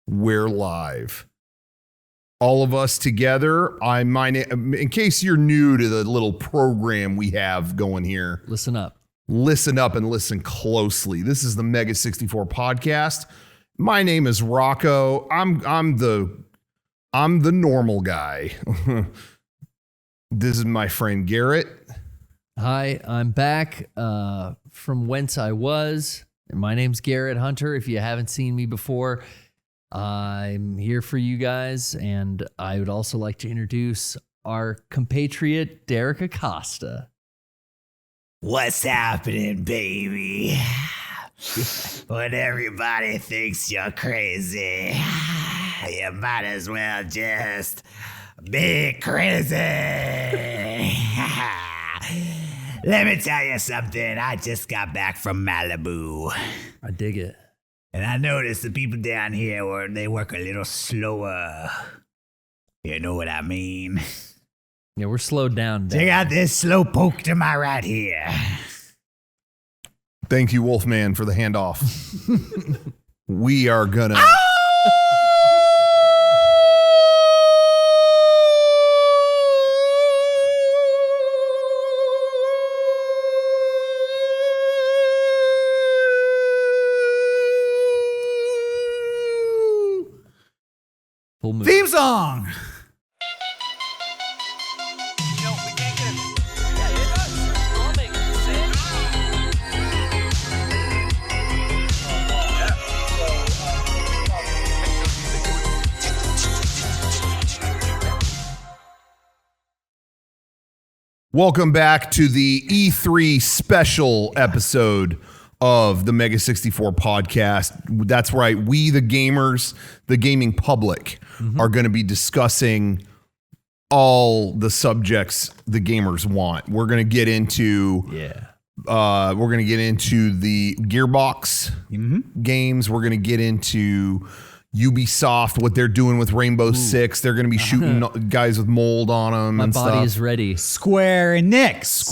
We're live. All of us together. In case you're new to the little program we have going here, listen up. Listen up and listen closely. This is the Mega64 podcast. My name is Rocco. I'm the normal guy. This is my friend Garrett. Hi, I'm back from whence I was. My name's Garrett Hunter. If you haven't seen me before, I'm here for you guys, and I would also like to introduce our compatriot, Derek Acosta. What's happening, baby? When everybody thinks you're crazy, you might as well just be crazy. Let me tell you something. I just got back from Malibu. I dig it. And I noticed the people down here, they work a little slower. You know what I mean? Yeah, we're slowed down. Check out this slow poke to my right here. Thank you, Wolfman, for the handoff. We are gonna... Theme song! Welcome back to the E3 special episode of the Mega64 podcast. That's right. We, the gamers, the gaming public, are going to be discussing all the subjects the gamers want. We're going to get into we're going to get into the Gearbox games. We're going to get into Ubisoft, what they're doing with Rainbow Six. They're going to be shooting guys with mold on them. My body is ready. Square Enix.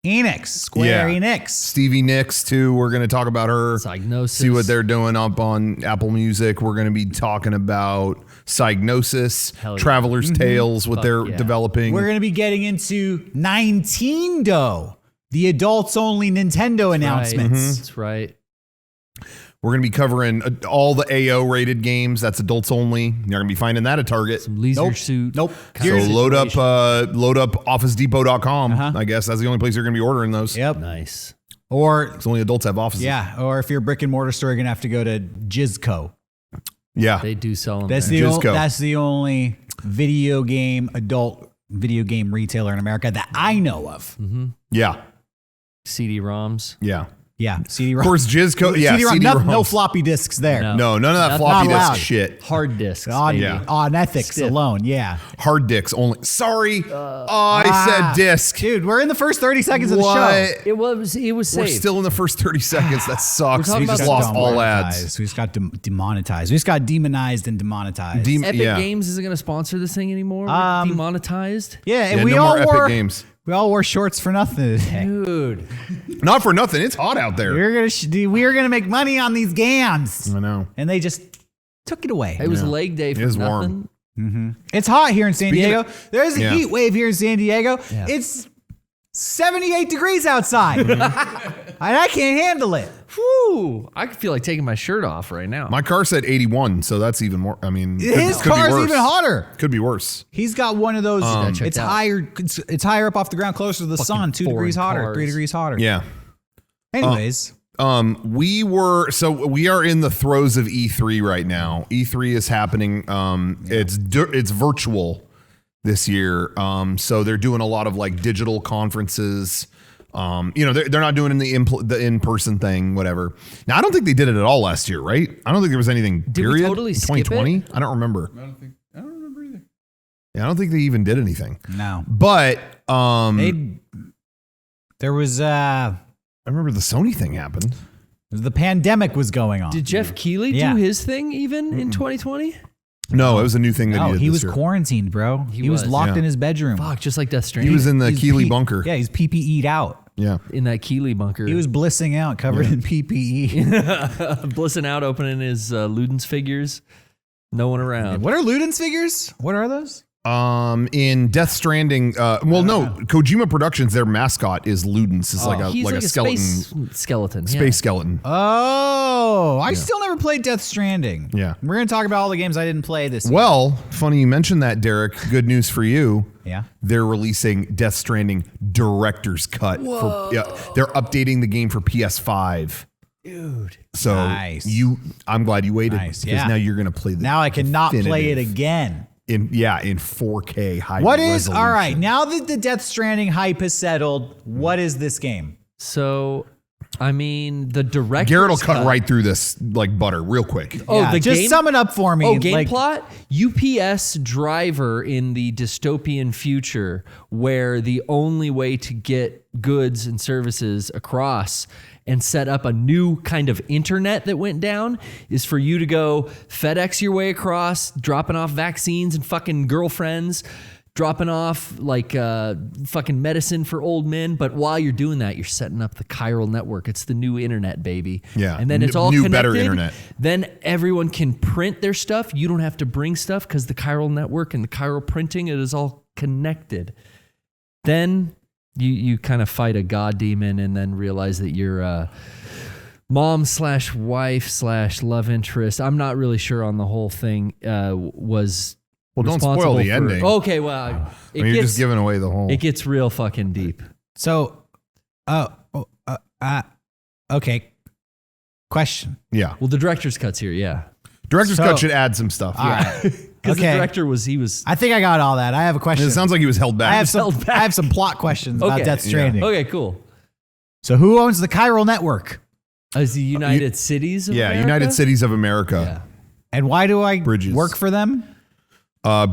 Enix. Stevie Nicks, too. We're going to talk about her. Psygnosis. See what they're doing up on Apple Music. We're going to be talking about Psygnosis, Hell yeah. Traveler's Tales, what Fuck they're yeah. developing. We're going to be getting into Nintendo, the adults-only Nintendo announcements. That's right. We're going to be covering all the AO rated games. That's adults only. You're going to be finding that at Target. Some leisure suit. So kind of load up situation. OfficeDepot.com. I guess that's the only place you're going to be ordering those. Yep. Nice. Or, Because only adults have offices. yeah, or if you're a brick and mortar store, you're going to have to go to Jizco. Yeah. They do sell them. That's there. that's the only adult video game retailer in America that I know of. Yeah. CD-ROMs. Yeah. Yeah, CD-ROM. Of course, Jizco. Yeah. CD-ROM. No CD-ROMs. floppy disks there. No, none of that Not floppy allowed. disk shit. Hard discs. On, Yeah. on ethics Stiff. alone, yeah. Hard disks only. Sorry. I said disc. Dude, we're in the first 30 seconds of the show. What? It was We're safe. still in the first 30 seconds. That sucks. talking We about just lost all ads. We just got demonetized. We just got demonized and demonetized. Epic yeah. Games isn't going to sponsor this thing anymore. We're demonetized. Yeah, and Yeah, we no all more wore Epic Games. we all wore shorts for nothing today. Dude. Not for nothing. It's hot out there. We were gonna make money on these games, I know. and they just took it away. It was leg day for It is nothing. warm. It's hot here in San Speaking Diego. of- There's a Yeah. heat wave here in San Diego. Yeah. It's 78 degrees outside, and I can't handle it. Whew. I feel like taking my shirt off right now. My car said 81, so that's even more. I mean, His could be car's worse. even hotter. Could be worse. He's got one of those. checked It's out. higher. It's higher up off the ground, closer to the sun. 2 degrees foreign hotter. cars. 3 degrees hotter. Yeah. Anyways, We are in the throes of E3 right now. E3 is happening. It's virtual this year. So they're doing a lot of like digital conferences. They're not doing the in-person thing, whatever. Now, I don't think they did it at all last year, right? I don't think there was anything. Did we period totally in skip it? 2020. I don't remember. I don't remember either. Yeah, I don't think they even did anything. no. But There was I remember the Sony thing happened. the pandemic was going on. Did Jeff Keighley Yeah. do his thing even in 2020? No, it was a new thing that No, he did. he this was year. quarantined, bro. He was was, locked yeah. in his bedroom. Fuck, just like Death Stranding. He was in the He's Keeley bunker. Yeah, he's PPE'd out. Yeah. in that Keeley bunker. He was blissing out, covered in PPE. blissing out, opening his Ludens figures. No one around. What are Ludens figures? What are those? In Death Stranding, Kojima Productions, their mascot is Ludens. It's like a skeleton. Space skeleton. Space skeleton. Oh, I still never played Death Stranding. Yeah. We're going to talk about all the games I didn't play this year. Well, funny you mentioned that, Derek. Good news for you. Yeah. They're releasing Death Stranding Director's Cut. They're updating the game for PS5. Dude. So Nice. I'm glad you waited. Nice, Because now you're going to play the Now I cannot play it definitive again. in 4K high What resolution. is, all right, now that the Death Stranding hype has settled, what is this game? So, I mean, the director's Garrett will cut right through this like butter real quick. Oh, Yeah, the just game? sum it up for me. Oh, game like, plot? UPS driver in the dystopian future where the only way to get goods and services across and set up a new kind of internet that went down is for you to go FedEx your way across, dropping off vaccines and fucking girlfriends, dropping off like fucking medicine for old men. But while you're doing that, you're setting up the chiral network. It's the new internet, baby. Yeah. And then it's all New, connected. better internet. Then everyone can print their stuff. You don't have to bring stuff because the chiral network and the chiral printing, it is all connected. Then you kind of fight a god demon and then realize that you're mom/wife/love interest. I'm not really sure on the whole thing was Well, don't spoil responsible the for- ending. Okay, well, You're just giving away the whole. it gets real fucking deep. So, okay. Question. Yeah. Well, the director's cut's here, yeah. Director's So- cut should add some stuff. All right. Because Okay. the director was I think I got all that. I have a question. It sounds like he was held back. I have some. held back. I have some plot questions about Okay. Death Stranding. Okay, cool. So, who owns the chiral network, Is the United Cities of America? United Cities of America. Yeah. and why do I Bridges. work for them?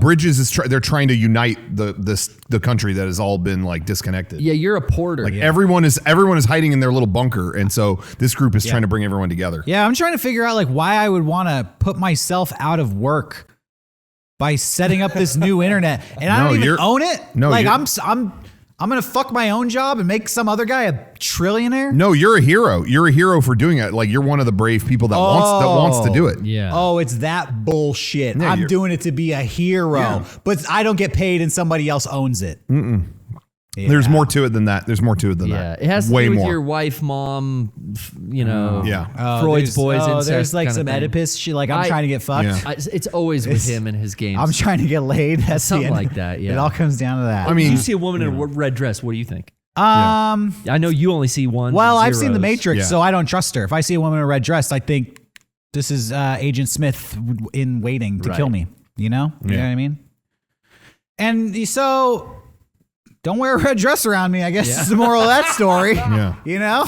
Bridges is they're trying to unite the country that has all been like disconnected. Yeah, you're a porter. Like everyone is hiding in their little bunker, and so this group is trying to bring everyone together. Yeah, I'm trying to figure out like why I would want to put myself out of work by setting up this new internet, and I No, don't even you're- own it. no, like you're- I'm gonna fuck my own job and make some other guy a trillionaire. No, you're a hero. You're a hero for doing it. Like you're one of the brave people that wants to do it. Yeah. Oh, it's that bullshit. Yeah, I'm you're- doing it to be a hero, Yeah. but I don't get paid and somebody else owns it. Yeah. There's more to it than that. There's more to it than Yeah, that. it has to Way do with more. your wife, mom, Yeah. Freud's boys. Incest there's like kinda some thing. Oedipus shit. Like I'm I- trying to get fucked. Yeah. It's always with him and his games. I'm trying to get laid. That's the Something end. like that, yeah. It all comes down to that. I mean, you see a woman in a red dress. What do you think? yeah. I know you only see one. Well, I've seen The Matrix, Yeah. so I don't trust her. If I see a woman in a red dress, I think this is Agent Smith in waiting to kill me. You know? You know what I mean? And so don't wear a red dress around me, I guess is the moral of that story. Yeah. You know?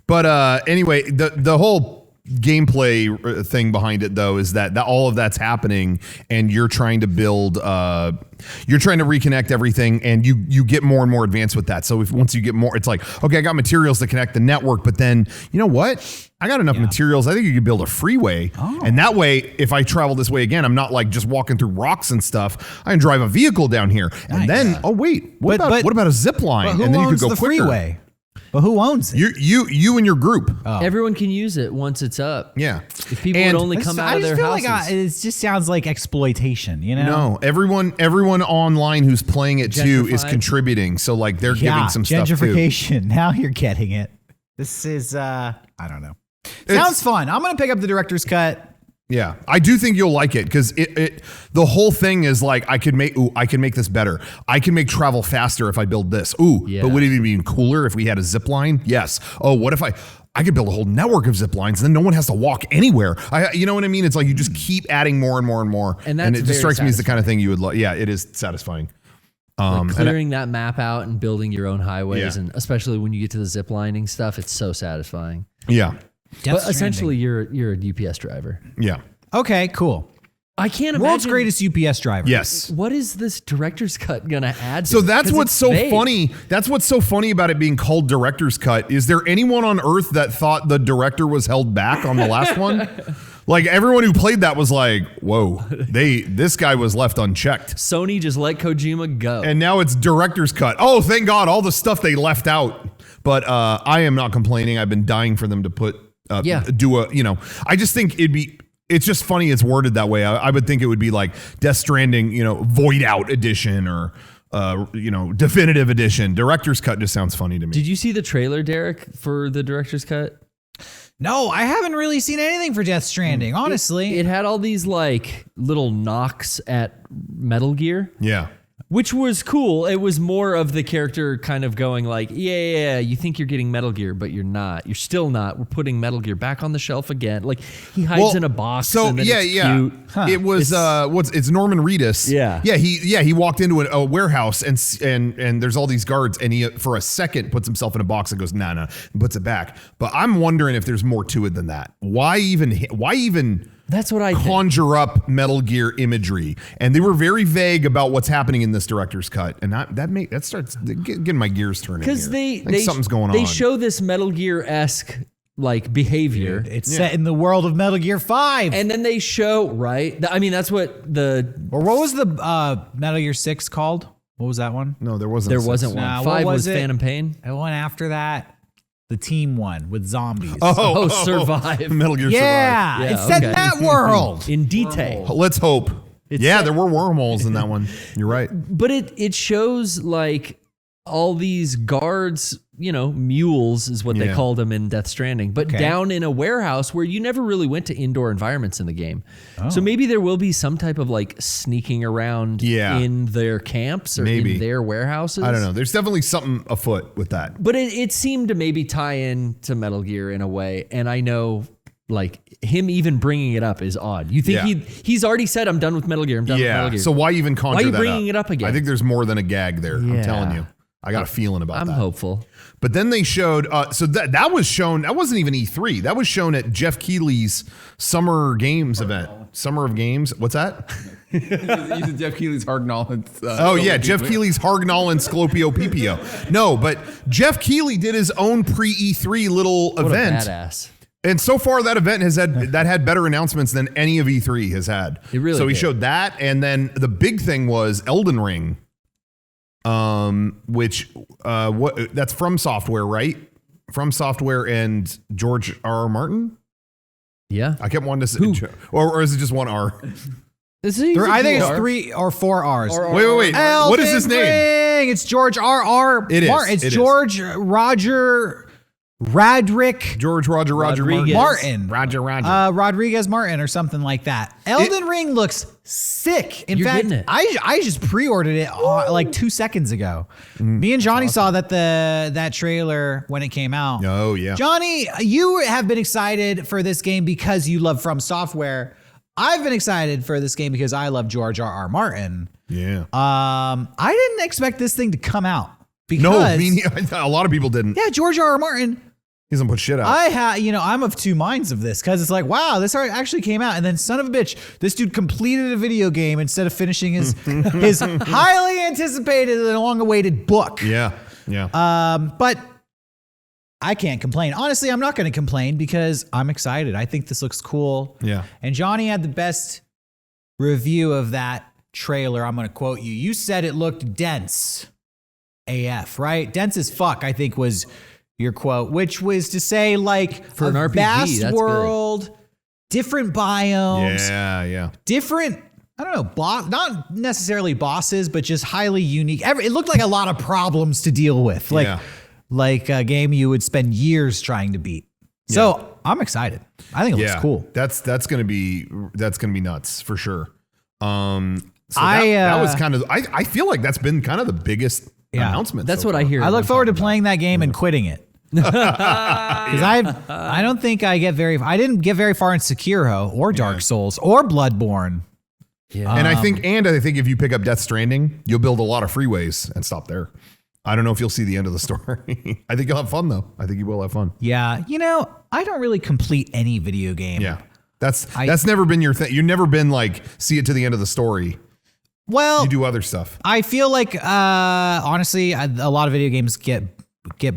But anyway, the whole gameplay thing behind it though is that all of that's happening, and you're trying to build, you're trying to reconnect everything, and you get more and more advanced with that. So once you get more, it's like, okay, I got materials to connect the network, but then you know what? I got enough materials. I think you could build a freeway, and that way, if I travel this way again, I'm not like just walking through rocks and stuff. I can drive a vehicle down here, and then what about a zip line? But who And then you owns could go the quicker. freeway? But who owns it? You and your group. Everyone can use it once it's up. Yeah. If people And- would only come out of their houses. it just sounds like exploitation, you know? No, everyone online who's playing it too is Gentrified. contributing. So like they're giving some stuff too. gentrification. Now you're getting it. This is I don't know. Sounds fun. I'm gonna pick up the director's cut. Yeah, I do think you'll like it because the whole thing is like I can make this better. I can make travel faster if I build this. Yeah. But would it be even cooler if we had a zip line? Yes. Oh, what if I could build a whole network of zip lines, and then no one has to walk anywhere. You know what I mean? It's like you just keep adding more and more and more, And that's it just very strikes me as the kind of thing you would like. Yeah, it is satisfying. Like clearing that map out and building your own highways, Yeah. and especially when you get to the zip lining stuff, it's so satisfying. Yeah, But essentially, you're a UPS driver. yeah, Okay, cool. I can't World's imagine. greatest UPS driver. yes. What is this director's cut gonna add to So it? that's 'Cause what's it's so vague. funny. That's what's so funny about it being called director's cut. Is there anyone on earth that thought the director was held back on the last one? Like everyone who played that was like, "Whoa, this guy was left unchecked." Sony just let Kojima go. And now it's director's cut. Oh, thank God, all the stuff they left out. But I am not complaining. I've been dying for them to do a, I just think it's just funny it's worded that way. I would think it would be like Death Stranding, Void Out Edition or, Definitive Edition. Director's Cut just sounds funny to me. Did you see the trailer, Derek, for the director's cut? No, I haven't really seen anything for Death Stranding, honestly. It had all these like little knocks at Metal Gear. Yeah. Which was cool. It was more of the character kind of going like, yeah, you think you're getting Metal Gear, but you're not. You're still not. We're putting Metal Gear back on the shelf again. Like he hides in a box. So and then it's cute. Huh. It was it's Norman Reedus. He walked into a warehouse and there's all these guards and he for a second puts himself in a box and goes no and puts it back. But I'm wondering if there's more to it than that. Why even That's what I conjure up Metal Gear imagery, and they were very vague about what's happening in this director's cut, and that starts getting my gears turning. Because something's going on. They show this Metal Gear-esque like behavior. It's set in the world of Metal Gear 5, and then they show that's what or what was the Metal Gear 6 called? What was that one? No, there wasn't. There wasn't one. Nah, 5 was it? Phantom Pain. The one after that. The team one with zombies. Survive. Metal Gear yeah, Survive. It's set in that world. In detail. Let's hope. There were wormholes in that one. You're right. But it shows like all these guards, mules is what they called them in Death Stranding, but down in a warehouse where you never really went to indoor environments in the game. Oh. So maybe there will be some type of like sneaking around in their camps or in their warehouses. I don't know. There's definitely something afoot with that. But it seemed to maybe tie in to Metal Gear in a way. And I know like him even bringing it up is odd. You think he's already said, I'm done with Metal Gear. I'm done with Metal Gear. So why even conjure that up? Why are you bringing it up again? I think there's more than a gag there. I'm telling you. I got a feeling about that. I'm hopeful. But then they showed, so that was shown, that wasn't even E3. That was shown at Jeff Keighley's Summer Games event. Summer of Games. What's that? Using Jeff Keighley's Hargnall and Jeff Keighley's Hargnall and Sclopio PPO. No, but Jeff Keighley did his own pre-E3 little event. What a badass. And so far, that event had better announcements than any of E3 has had. It really So he did. showed that, and then the big thing was Elden Ring. Which that's From Software, right? From Software and George R.R. Martin. Yeah, I kept wanting to say, or is it just one R? I think it's 3 or 4 R's. Wait. What is his name? Ring. It's George R.R. It is. Martin. It's George Roger Radrick. George Roger Rodriguez. Martin. Roger. Rodriguez Martin or something like that. Elden Ring looks sick. In You're fact, getting it. I just pre-ordered it like 2 seconds ago. Me and Johnny saw that trailer when it came out. Oh yeah. Johnny, you have been excited for this game because you love From Software. I've been excited for this game because I love George R.R. Martin. Yeah. I didn't expect this thing to come out. Because, a lot of people didn't. Yeah, George R.R. Martin. He doesn't put shit out. I'm of two minds of this because it's like, wow, this actually came out, and then son of a bitch, this dude completed a video game instead of finishing his highly anticipated and long-awaited book. Yeah. But I can't complain. Honestly, I'm not going to complain because I'm excited. I think this looks cool. Yeah. And Johnny had the best review of that trailer. I'm going to quote you. You said it looked dense AF, right? Dense as fuck, I think was your quote, which was to say like for an RPG, vast that's world, good. Different biomes. Yeah. Different, I don't know, not necessarily bosses, but just highly unique. It looked like a lot of problems to deal with. Like a game you would spend years trying to beat. So I'm excited. I think it looks cool. That's gonna be nuts for sure. That was kind of I feel like that's been kind of the biggest announcement. That's so what far. I hear. I look forward to playing that game and quitting it. Because I don't think I didn't get very far in Sekiro or Dark Souls or Bloodborne. Yeah. And I think if you pick up Death Stranding, you'll build a lot of freeways and stop there. I don't know if you'll see the end of the story. I think you'll have fun though. I think you will have fun. Yeah. I don't really complete any video game. Yeah. That's never been your thing. You've never been like, see it to the end of the story. Well, you do other stuff. I feel like, honestly, a lot of video games get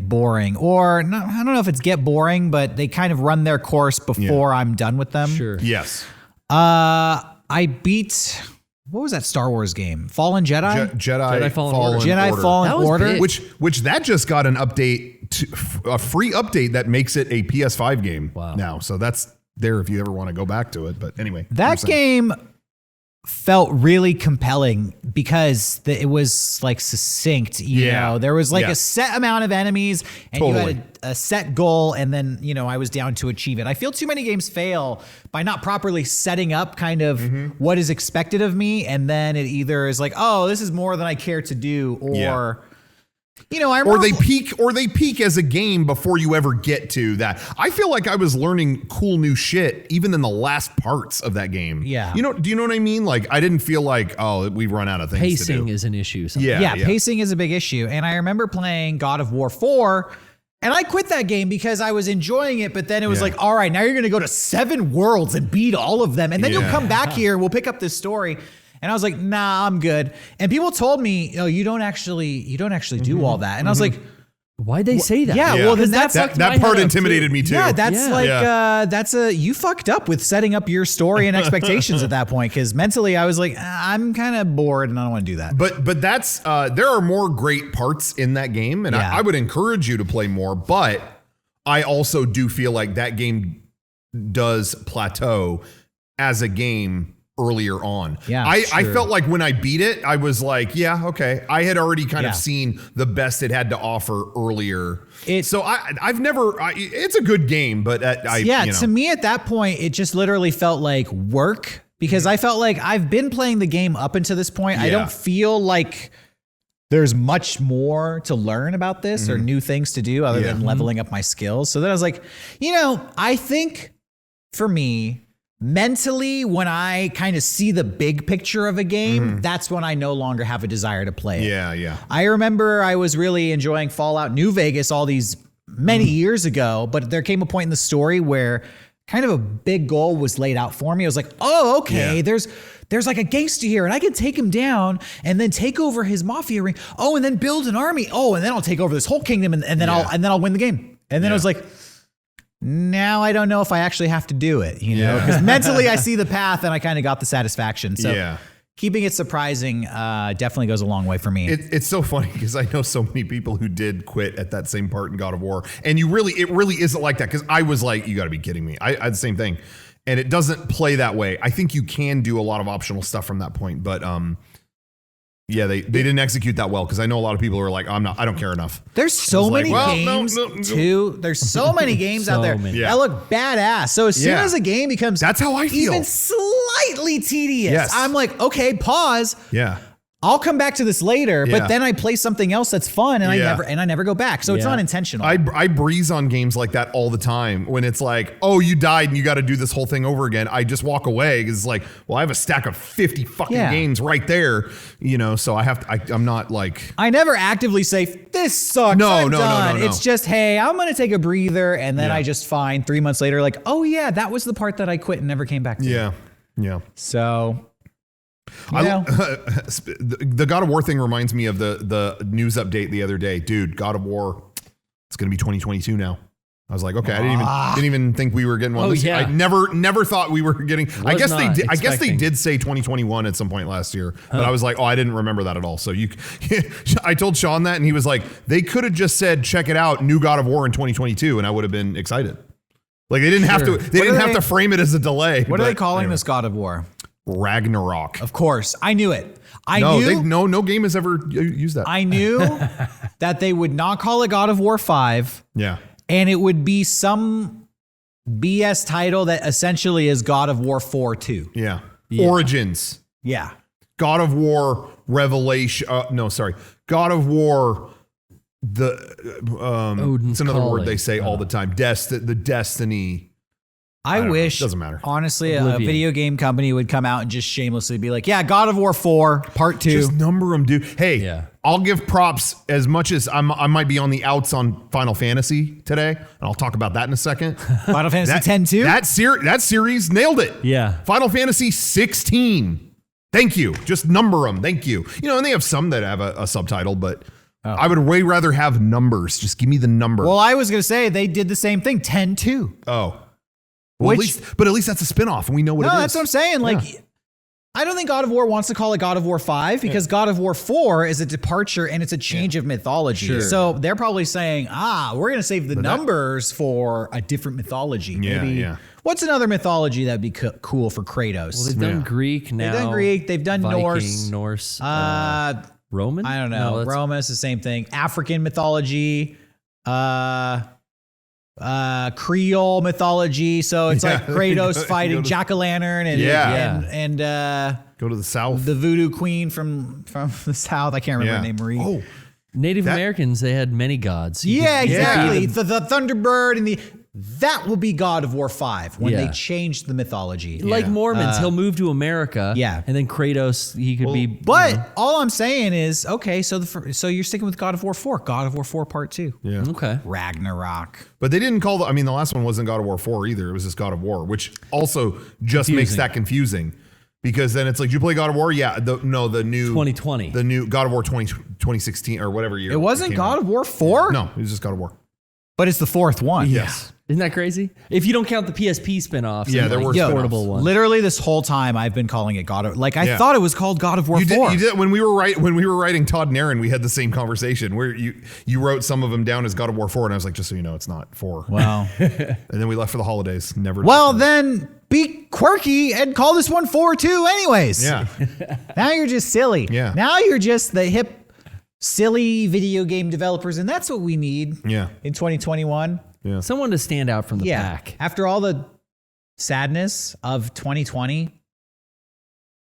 boring, or no, I don't know if it's get boring, but they kind of run their course before I'm done with them. Sure. Yes. I beat what was that Star Wars game? Fallen Jedi? Jedi Fallen Order. Jedi Fallen That was Order. big. Which that just got an update, a free update that makes it a PS5 game now. So that's there if you ever want to go back to it. But anyway. That game felt really compelling because it was like succinct. You know, there was like a set amount of enemies and you had a set goal, and then, you know, I was down to achieve it. I feel too many games fail by not properly setting up kind of what is expected of me, and then it either is like, oh, this is more than I care to do, or you know, or they peak as a game before you ever get to that. I feel like I was learning cool new shit even in the last parts of that game. Yeah. You know, do you know what I mean? Like, I didn't feel like, oh, we've run out of things to do. Pacing is an issue. Sometimes. Yeah, pacing is a big issue. And I remember playing God of War 4, and I quit that game because I was enjoying it, but then it was like, all right, now you're going to go to 7 worlds and beat all of them, and then you'll come back here, we'll pick up this story. And I was like, nah, I'm good. And people told me, oh, you don't actually do all that. And I was like, why'd they say that? Yeah, well, then that part intimidated me too. Yeah, that's you fucked up with setting up your story and expectations at that point, because mentally I was like, I'm kind of bored and I don't want to do that. But that's there are more great parts in that game, and I would encourage you to play more. But I also do feel like that game does plateau as a game earlier on. Yeah, I felt like when I beat it, I was like, yeah, okay. I had already kind of seen the best it had to offer earlier. So I've never, it's a good game, but to me at that point, it just literally felt like work, because I felt like I've been playing the game up until this point. I don't feel like there's much more to learn about this or new things to do other than leveling up my skills. So then I was like, you know, I think for me, mentally, when I kind of see the big picture of a game, that's when I no longer have a desire to play it. Yeah. I remember I was really enjoying Fallout New Vegas all these many years ago, but there came a point in the story where kind of a big goal was laid out for me. I was like, oh, okay, there's like a gangster here, and I can take him down and then take over his mafia ring. Oh, and then build an army. Oh, and then I'll take over this whole kingdom, and then I'll win the game. And then I was like, now I don't know if I actually have to do it, you know, because mentally I see the path and I kind of got the satisfaction. So keeping it surprising definitely goes a long way for me. It's so funny because I know so many people who did quit at that same part in God of War, and it really isn't like that, because I was like, you got to be kidding me. I had the same thing, and it doesn't play that way. I think you can do a lot of optional stuff from that point, but yeah, they didn't execute that well, because I know a lot of people who are like, I don't care enough. There's so many games too. There's so many games out there that look badass. So as soon as a game becomes that's how I feel, even slightly tedious, I'm like, okay, pause. Yeah. I'll come back to this later, but then I play something else that's fun, and I never go back. So it's not intentional. I breeze on games like that all the time. When it's like, oh, you died and you got to do this whole thing over again, I just walk away, because it's like, well, I have a stack of 50 fucking games right there, you know. So I'm not like, I never actively say this sucks. No. It's just, hey, I'm gonna take a breather, and then I just find 3 months later, like, oh yeah, that was the part that I quit and never came back to. Yeah. So. The God of War thing reminds me of the news update the other day. Dude, God of War, it's going to be 2022 now. I was like, okay, I didn't even think we were getting one. I never thought we were getting. I guess they did say 2021 at some point last year, but I was like, oh, I didn't remember that at all. So I told Sean that, and he was like, they could have just said, check it out, new God of War in 2022, and I would have been excited. Like, they didn't have to. They didn't have to frame it as a delay. What are they calling this God of War? Ragnarok. Of course. I knew it. No game has ever used that. I knew that they would not call it God of War 5. Yeah. And it would be some BS title that essentially is God of War 4 2. Yeah. Origins. Yeah. God of War Revelation. God of War. It's another word they say all the time. The Destiny. I wish, doesn't matter. Honestly, a video game company would come out and just shamelessly be like, yeah, God of War 4, Part 2. Just number them, dude. Hey, I'll give props as much as I might be on the outs on Final Fantasy today, and I'll talk about that in a second. Final Fantasy 10 too? That series nailed it. Yeah. Final Fantasy 16. Thank you. Just number them. Thank you. You know, and they have some that have a subtitle, but I would way rather have numbers. Just give me the number. Well, I was going to say they did the same thing, 10-2. Oh. Well, at least that's a spinoff, and we know what it is. No, that's what I'm saying. Like, I don't think God of War wants to call it God of War 5 because God of War 4 is a departure and it's a change of mythology. Sure. So they're probably saying, we're going to save the numbers for a different mythology. Yeah, Maybe. yeah. What's another mythology that'd be cool for Kratos? Well, they've done Greek now. They've done Greek. They've done Viking, Norse. Roman? I don't know. No, Roma is the same thing. African mythology. Creole mythology. So it's like Kratos fighting Jack-o'-lantern and Go to the south. the voodoo queen from the south. I can't remember her name. Marie. Oh, Native Americans, they had many gods. Yeah, exactly. Yeah. The Thunderbird and that will be God of War 5 when they changed the mythology. Like Mormons, he'll move to America. Yeah. And then Kratos, he could be. But all I'm saying is, okay, so you're sticking with God of War 4. God of War 4 Part 2. yeah. Okay. Ragnarok. But they didn't call the last one wasn't God of War 4 either. It was just God of War, which also just makes that confusing. Because then it's like, did you play God of War? Yeah. The new 2020. The new God of War 2016 or whatever year. It wasn't God of War 4? No, it was just God of War. But it's the fourth one. Yes. Isn't that crazy? If you don't count the PSP spinoffs, Yeah, there were portable ones. Literally this whole time I've been calling it God of I thought it was called God of War 4. You did when we were writing Todd and Aaron, we had the same conversation where you wrote some of them down as God of War 4, and I was like, just so you know, it's not 4. Wow. And then we left for the holidays. Never. Well, then be quirky and call this one 4 too anyways. Yeah. Now you're just silly. Yeah. Now you're just the hip, silly video game developers, and that's what we need in 2021. Yeah. Someone to stand out from the pack. After all the sadness of 2020,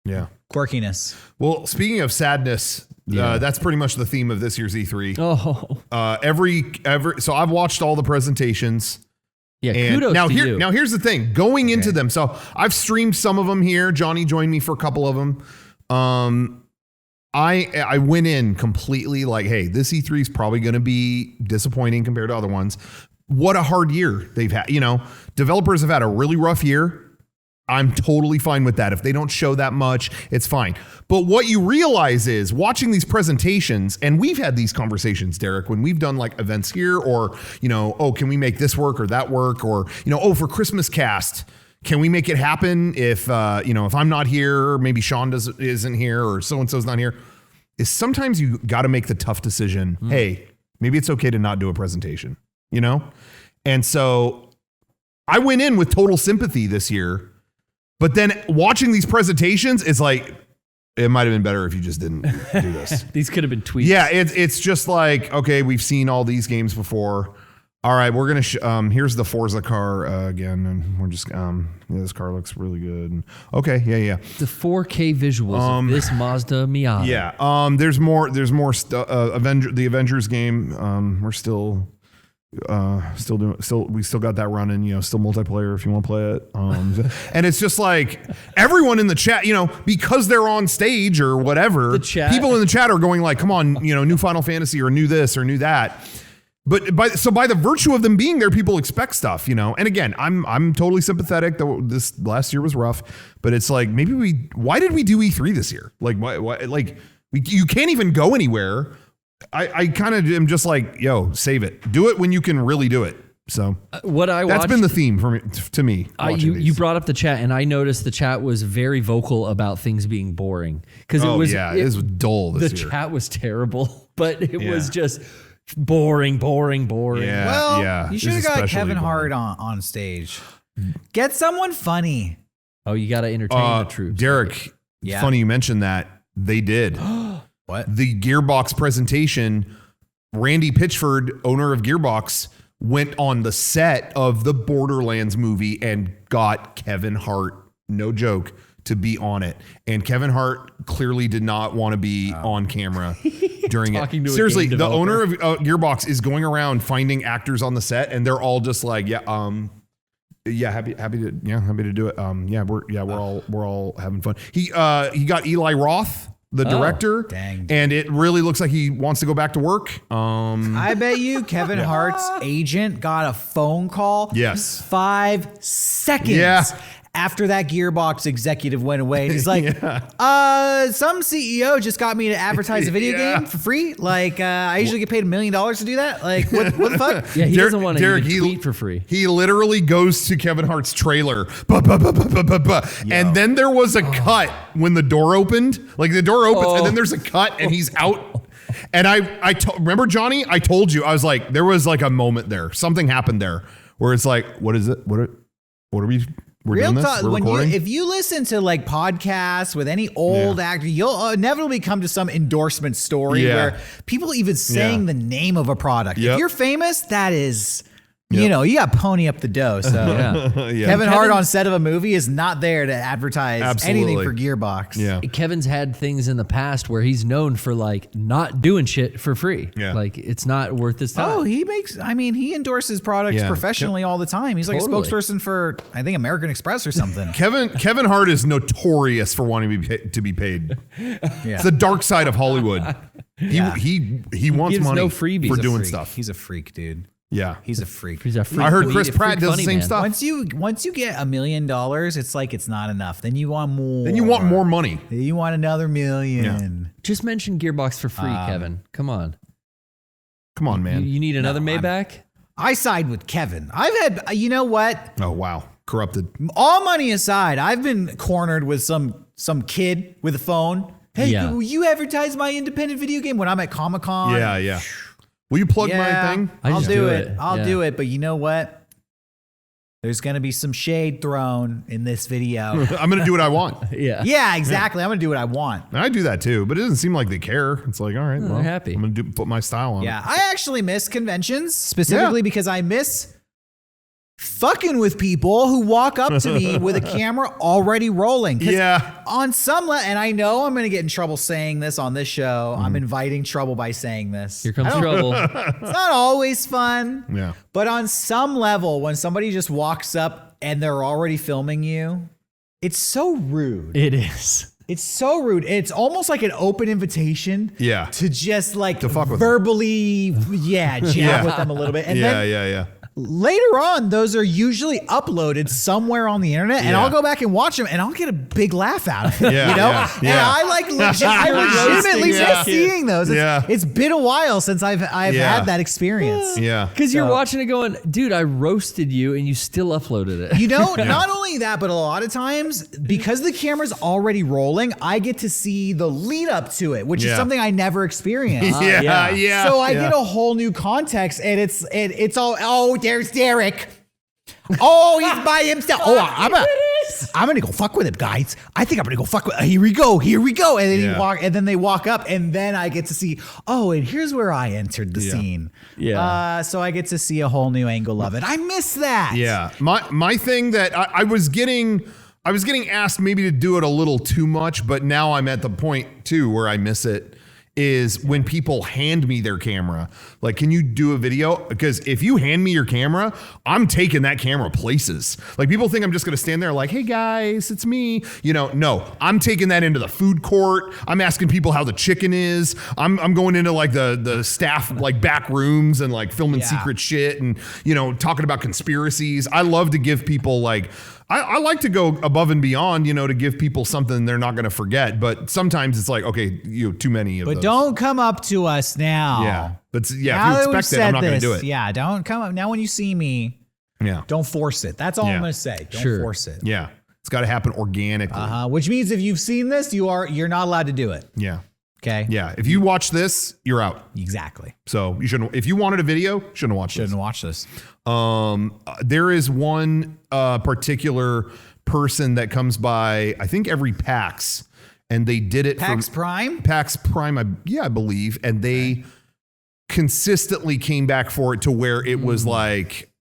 Yeah. quirkiness. Well, speaking of sadness, that's pretty much the theme of this year's E3. Oh. So I've watched all the presentations. Yeah, And kudos to you. Now here's the thing. Going into them, so I've streamed some of them here. Johnny joined me for a couple of them. I went in completely like, hey, this E3 is probably going to be disappointing compared to other ones. What a hard year they've had. Developers have had a really rough year. I'm totally fine with that. If they don't show that much, it's fine. But what you realize is watching these presentations, and we've had these conversations, Derek, when we've done like events here or, can we make this work or that work? Or, for Christmas cast, can we make it happen if, if I'm not here, maybe Sean isn't here or so-and-so's not here, is sometimes you got to make the tough decision. Hey, maybe it's okay to not do a presentation, And so I went in with total sympathy this year. But then watching these presentations, it's like, it might have been better if you just didn't do this. These could have been tweets. Yeah, it's just like, okay, we've seen all these games before. All right, we're going to, here's the Forza car again. And we're just, this car looks really good. And, okay, yeah. The 4K visuals of this Mazda Miata. Yeah, there's more the Avengers game. We're still we still got that running, still multiplayer if you want to play it. And it's just like everyone in the chat, because they're on stage or whatever, people in the chat are going like, come on, new Final Fantasy or new this or new that. But by the virtue of them being there, people expect stuff, And again, I'm totally sympathetic. This last year was rough, but it's like, why did we do E3 this year? Like, why like you can't even go anywhere. I kind of am just like, save it. Do it when you can really do it. So that's been the theme to me. You brought up the chat, and I noticed the chat was very vocal about things being boring because it was dull this year. The chat was terrible, but it was just boring. Yeah, well, you should have got Kevin Hart on stage. Get someone funny. Oh, you got to entertain the troops. Derek, funny you mentioned that. They did. What? The Gearbox presentation, Randy Pitchford, owner of Gearbox, went on the set of the Borderlands movie and got Kevin Hart, no joke, to be on it. And Kevin Hart clearly did not want to be on camera during it. Seriously, the owner of Gearbox is going around finding actors on the set, and they're all just like, happy to do it. We're all having fun. He got Eli Roth, the director, and it really looks like he wants to go back to work. I bet you Kevin Hart's agent got a phone call. Yes. 5 seconds after that Gearbox executive went away. He's like, some CEO just got me to advertise a video game for free. Like, I usually get paid $1 million to do that. Like, what the fuck? Yeah, he Derek- doesn't want to Derek, tweet for free. He literally goes to Kevin Hart's trailer, and then there was a cut when the door opened. Like the door opens, and then there's a cut, and he's out. And remember, Johnny, I told you, I was like, there was like a moment there. Something happened there where it's like, what is it? What are we? We're Real doing this? talk, We're when recording? if you listen to like podcasts with any old actor, you'll inevitably come to some endorsement story where people even saying the name of a product. Yep. If you're famous, that is, you know, you got to pony up the dough. So Kevin Hart on set of a movie is not there to advertise anything for Gearbox. Yeah. Kevin's had things in the past where he's known for like not doing shit for free. Yeah. Like it's not worth his time. Oh, he endorses products professionally all the time. He's like Totally. a spokesperson for, I think, American Express or something. Kevin Hart is notorious for wanting to be paid. It's the dark side of Hollywood. He wants gives money no freebies. for He's a doing Freak. stuff. He's a freak, dude. Yeah. He's a freak. He's a freak. I heard comedian, Chris Pratt freak does the funny same man. stuff. Once you get $1 million, it's like it's not enough. Then you want more. Then you want more money. You want another $1 million. Just mention Gearbox for free, Kevin. Come on. Come on, man. You need another Maybach? I side with Kevin. I've had, you know what? Oh, wow. Corrupted. All money aside, I've been cornered with some kid with a phone. Hey, will you advertise my independent video game when I'm at Comic-Con? Yeah. Will you plug my thing? I'll just do do it. it. I'll Yeah. do it. But you know what? There's going to be some shade thrown in this video. I'm going to do what I want. Yeah. Yeah, exactly. I'm going to do what I want. And I do that too, but it doesn't seem like they care. It's like, all right, well, they're happy. I'm going to put my style on Yeah, it. I actually miss conventions specifically because I miss fucking with people who walk up to me with a camera already rolling. 'Cause Yeah. on some level, and I know I'm going to get in trouble saying this on this show. I'm inviting trouble by saying this. Here comes trouble. It's not always fun. Yeah. But on some level, when somebody just walks up and they're already filming you, it's so rude. It is. It's so rude. It's almost like an open invitation. Yeah. To just like To fuck with verbally, jab with them a little bit. And then Yeah. later on, those are usually uploaded somewhere on the internet, and Yeah. I'll go back and watch them, and I'll get a big laugh out of it. Yeah, you know, yeah, and yeah. I legitimately Yeah. miss seeing those. Yeah. It's been a while since I've Yeah. had that experience. Yeah. Because you're So- watching it going, dude, I roasted you and you still uploaded it. You know, not only that, but a lot of times, because the camera's already rolling, I get to see the lead up to it, which is Yeah. something I never experienced. Yeah. So I get a whole new context, and it's all, oh, there's Derek. Oh, he's by himself. Oh, I'm gonna go fuck with him, guys. I think I'm gonna go fuck with. Here we go. And then they walk up, and then I get to see. Oh, and here's where I entered the scene. Yeah. So I get to see a whole new angle of it. I miss that. Yeah. My thing that I was getting asked maybe to do it a little too much, but now I'm at the point too where I miss it, is when people hand me their camera. Like, can you do a video? Because if you hand me your camera, I'm taking that camera places. Like, people think I'm just going to stand there like, hey guys, it's me. You know, no, I'm taking that into the food court. I'm asking people how the chicken is. I'm going into like the staff, like back rooms and like filming secret shit and, you know, talking about conspiracies. I love to give people like, I like to go above and beyond, you know, to give people something they're not going to forget. But sometimes it's like, okay, you know, too many of But those. don't come up to us now. Yeah. But yeah, Now if that you we've expect it, I'm said not going to do this, it. Yeah, don't come up. Now when you see me, Yeah. don't force it. That's all I'm going to say. Don't Sure. force it. Yeah. It's got to happen organically. Which means if you've seen this, you're not allowed to do it. Yeah. Okay? Yeah. If you watch this, you're out. Exactly. So you shouldn't, if you wanted a video, shouldn't watch this. Shouldn't watch this. There is one particular person that comes by, I think every PAX, and they did it PAX for Prime? PAX Prime, I believe, and they consistently came back for it to where it was like,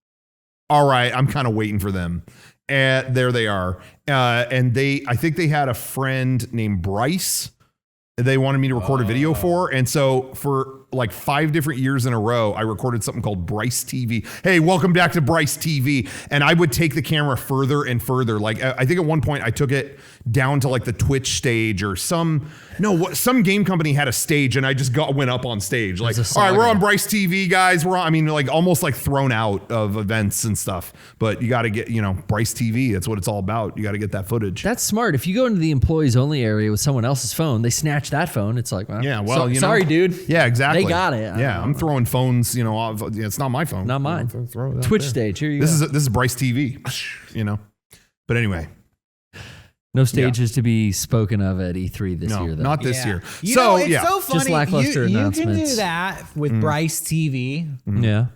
all right, I'm kind of waiting for them. And there they are. And I think they had a friend named Bryce they wanted me to record a video for. And so for like 5 different years in a row, I recorded something called Bryce TV. Hey, welcome back to Bryce TV. And I would take the camera further and further. Like I think at one point I took it down to like the Twitch stage or some game company had a stage and I just went up on stage. Like, all right, we're on Bryce TV, guys. Like almost like thrown out of events and stuff. But you got to get, Bryce TV. That's what it's all about. You got to get that footage. That's smart. If you go into the employees only area with someone else's phone, they snatch that phone. It's like, sorry, dude. Yeah, exactly. They got it. Yeah, I'm throwing phones, off. It's not my phone. Not mine. Throw it out Twitch there. stage. Here you go. This is Bryce TV, But anyway. No stages to be spoken of at E3 this year, though. Not this year. It's so funny. Just lackluster you announcements. can do that with Bryce TV. Yeah.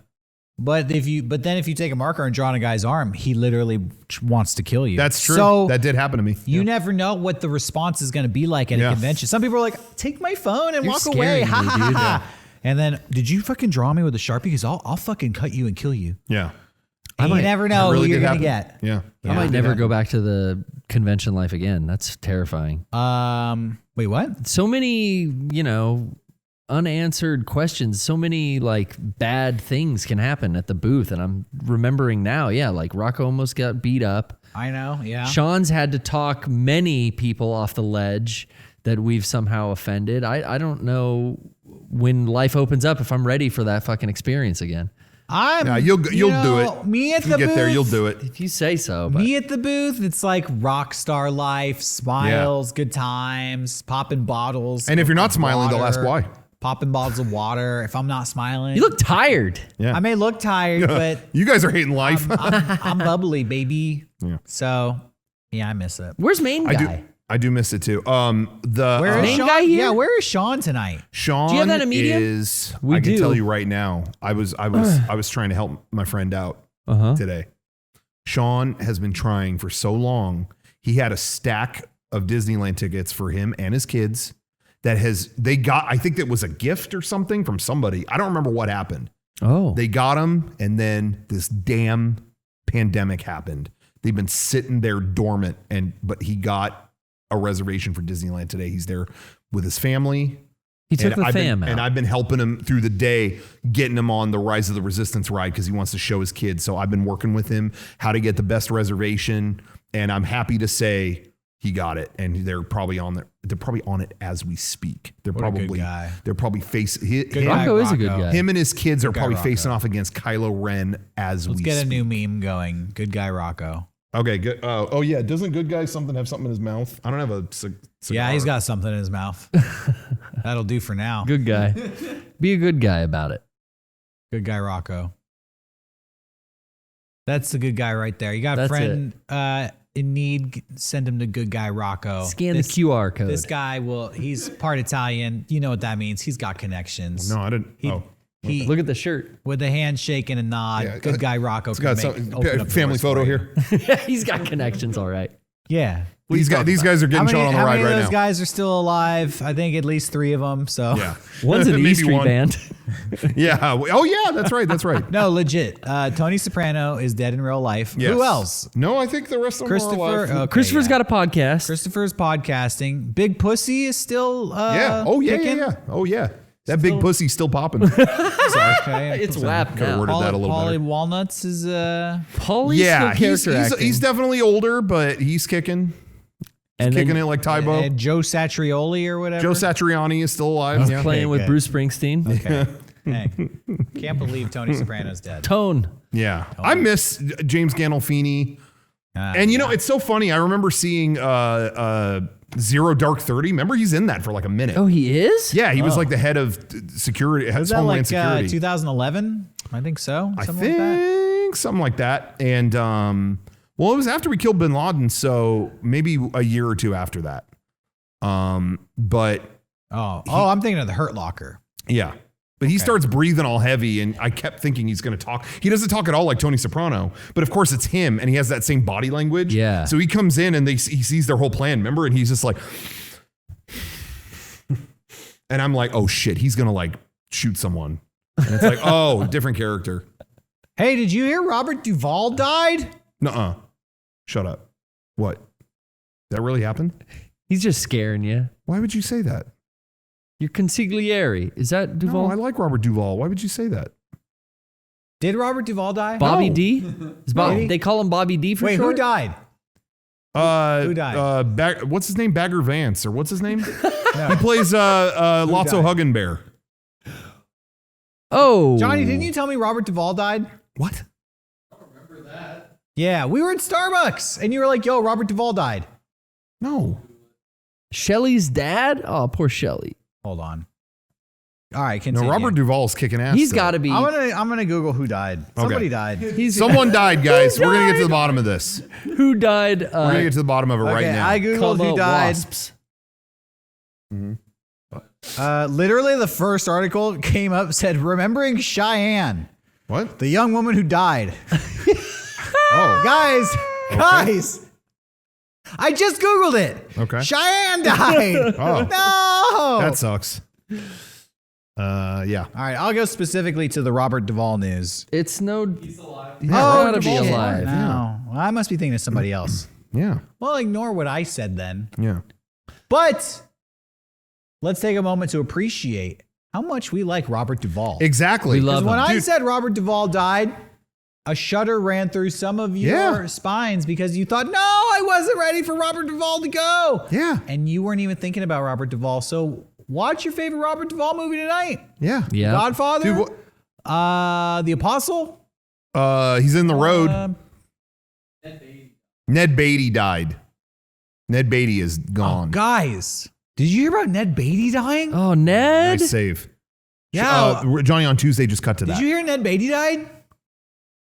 But then if you take a marker and draw on a guy's arm, he literally wants to kill you. That's true. So that did happen to me. You never know what the response is going to be like at a convention. Some people are like, "Take my phone and walk away." scaring me, dude. Yeah. And then, did you fucking draw me with a Sharpie? Because I'll fucking cut you and kill you. Yeah. And you never know really who you're did going to happen. get. Yeah. I might never go back to the convention life again. That's terrifying. Wait, what? So many, unanswered questions. So many like bad things can happen at the booth. And I'm remembering now, like Rocco almost got beat up. I know, yeah. Sean's had to talk many people off the ledge that we've somehow offended. I don't know when life opens up if I'm ready for that fucking experience again. You'll do it. Me at the booth. Get there, you'll do it. If you say so. But. Me at the booth, it's like rock star life, smiles, good times, popping bottles. And if you're not smiling, they'll ask why. Popping bottles of water. If I'm not smiling, You look tired. Yeah. I may look tired, but you guys are hating life. I'm bubbly, baby. Yeah. So, I miss it. Where's main guy? I do miss it too. Where is main Sean? guy here? Yeah, where is Sean tonight? Sean Do you have that in medium? is. We I can do. tell you right now. I was trying to help my friend out today. Sean has been trying for so long. He had a stack of Disneyland tickets for him and his kids. They got. I think that was a gift or something from somebody. I don't remember what happened. Oh. They got him, and then this damn pandemic happened. They've been sitting there dormant, but he got a reservation for Disneyland today. He's there with his family. He took the fam out. And I've been helping him through the day, getting him on the Rise of the Resistance ride because he wants to show his kids. So I've been working with him how to get the best reservation, and I'm happy to say he got it. And they're probably on there. They're probably on it as we speak. They're What a probably good guy. They're probably facing Rocco is a good guy. him and his kids are probably Rocco. facing off against Kylo Ren as Let's we get a speak. new meme going. Good guy Rocco. Okay, good. Oh yeah, doesn't good guy have something in his mouth? I don't have a cigar. Yeah, he's got something in his mouth. That'll do for now. Good guy. Be a good guy about it. Good guy Rocco. That's the good guy right there. You got a That's friend in need, send him to good guy Rocco. Scan the QR code. This guy he's part Italian. You know what that means. He's got connections. No, I didn't. He Look at the shirt. with a handshake and a nod. Yeah, good guy Rocco. It's got open some up family doors photo for you. here. He's got connections, all right. Yeah. These guys are getting Sean on the how ride many of right those now. guys are still alive? I think at least 3 of them. So Yeah, One's an Maybe E Street one. band. Yeah. Oh yeah, that's right. That's right. no, legit. Tony Soprano is dead in real life. Yes. Who else? No, I think the rest of them are alive. Okay, Christopher's yeah. got a podcast. Christopher's podcasting. Big Pussy is still Yeah. Oh yeah, kicking. yeah. Oh yeah. That big pussy's still popping. Sorry. Okay. It's WAP Could've now. worded that a little Paulie better. Walnuts is Paulie's Yeah, still he's character acting. he's definitely older, but he's kicking. and Kicking then it like Tybo. Joe Satrioli or whatever. Joe Satriani is still alive. Yeah. playing with good. Bruce Springsteen. Okay. Hey, can't believe Tony Soprano's dead. Tone. Yeah. I miss James Gandolfini. And it's so funny. I remember seeing Zero Dark 30. Remember, he's in that for like a minute. Oh, he is? Yeah, he was like the head of security, head of Was that Homeland like Security. 2011? I think so. I Something like that. think something like that. And well, it was after we killed Bin Laden, so maybe a year or two after that. But I'm thinking of the Hurt Locker. yeah. But he starts breathing all heavy, and I kept thinking he's going to talk. He doesn't talk at all like Tony Soprano, but of course it's him, and he has that same body language. Yeah. So he comes in, and he sees their whole plan, remember? And he's just like, and I'm like, oh shit, he's going to like shoot someone. And it's like, oh, different character. Hey, did you hear Robert Duvall died? Nuh-uh. Shut up. What? That really happened? He's just scaring you. Why would you say that? Your consigliere. Is that Duvall? No, I like Robert Duvall. Why would you say that? Did Robert Duvall die? Bobby No. D? Is They call him Bobby D for Wait, short? who died? Who died? What's his name? Bagger Vance, or what's his name? He plays Lotso Huggenbear. Oh. Johnny, didn't you tell me Robert Duvall died? What? Yeah, we were at Starbucks, and you were like, "Yo, Robert Duvall died." No. Shelley's dad? Oh, poor Shelley. Hold on. All right, No, continue. Robert Duvall's kicking ass. He's still. got to be. I'm gonna Google who died. Somebody died. Someone died, guys. We're going to get to the bottom of this. Who died? We're going to get to the bottom of it right Okay, now. I googled who died. Wasps. Literally, the first article came up said, "Remembering Cheyenne, What? the young woman who died." Oh. Guys, I just googled it. Okay. Cheyenne died. Oh. No. That sucks. Yeah. All right, I'll go specifically to the Robert Duvall news. It's no. He's alive. Yeah, gotta be Duvall's alive. No, well, I must be thinking of somebody else. Yeah. Well, ignore what I said then. Yeah. But let's take a moment to appreciate how much we like Robert Duvall. Exactly. We love When him. I Dude. said Robert Duvall died, a shudder ran through some of your Yeah. spines because you thought, no, I wasn't ready for Robert Duvall to go. Yeah. And you weren't even thinking about Robert Duvall. So watch your favorite Robert Duvall movie tonight. Yeah. Yeah. Godfather, Dude, The Apostle. he's in the road. um, Ned Beatty died. Ned Beatty is gone. guys, did you hear about Ned Beatty dying? Oh, Ned. Nice save. Yeah. Johnny on Tuesday just cut to Did that. you hear Ned Beatty died?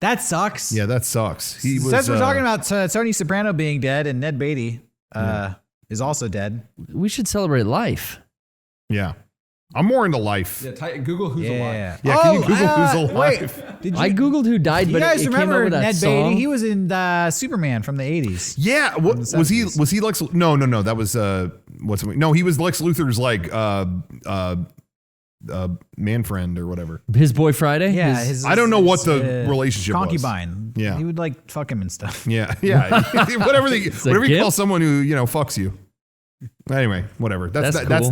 That sucks. Yeah, that sucks. He was. Since we're talking about Tony Soprano being dead and Ned Beatty is also dead. We should celebrate life. Yeah. I'm more into life. Yeah, Google who's alive. Yeah, can you Google who's alive? Wait, did you, I googled who died, you but guys it came up remember with that Ned song. Beatty? He was in Superman from the 80s. Yeah, what, the was he? 70s. Was he Lex? No, that was no, he was Lex Luthor's like man friend or whatever. His boy Friday? Yeah, His- I don't know what the relationship was. concubine. Yeah. He would like fuck him and stuff. Yeah, whatever you gift? call someone who fucks you. Anyway, whatever. That's That's that's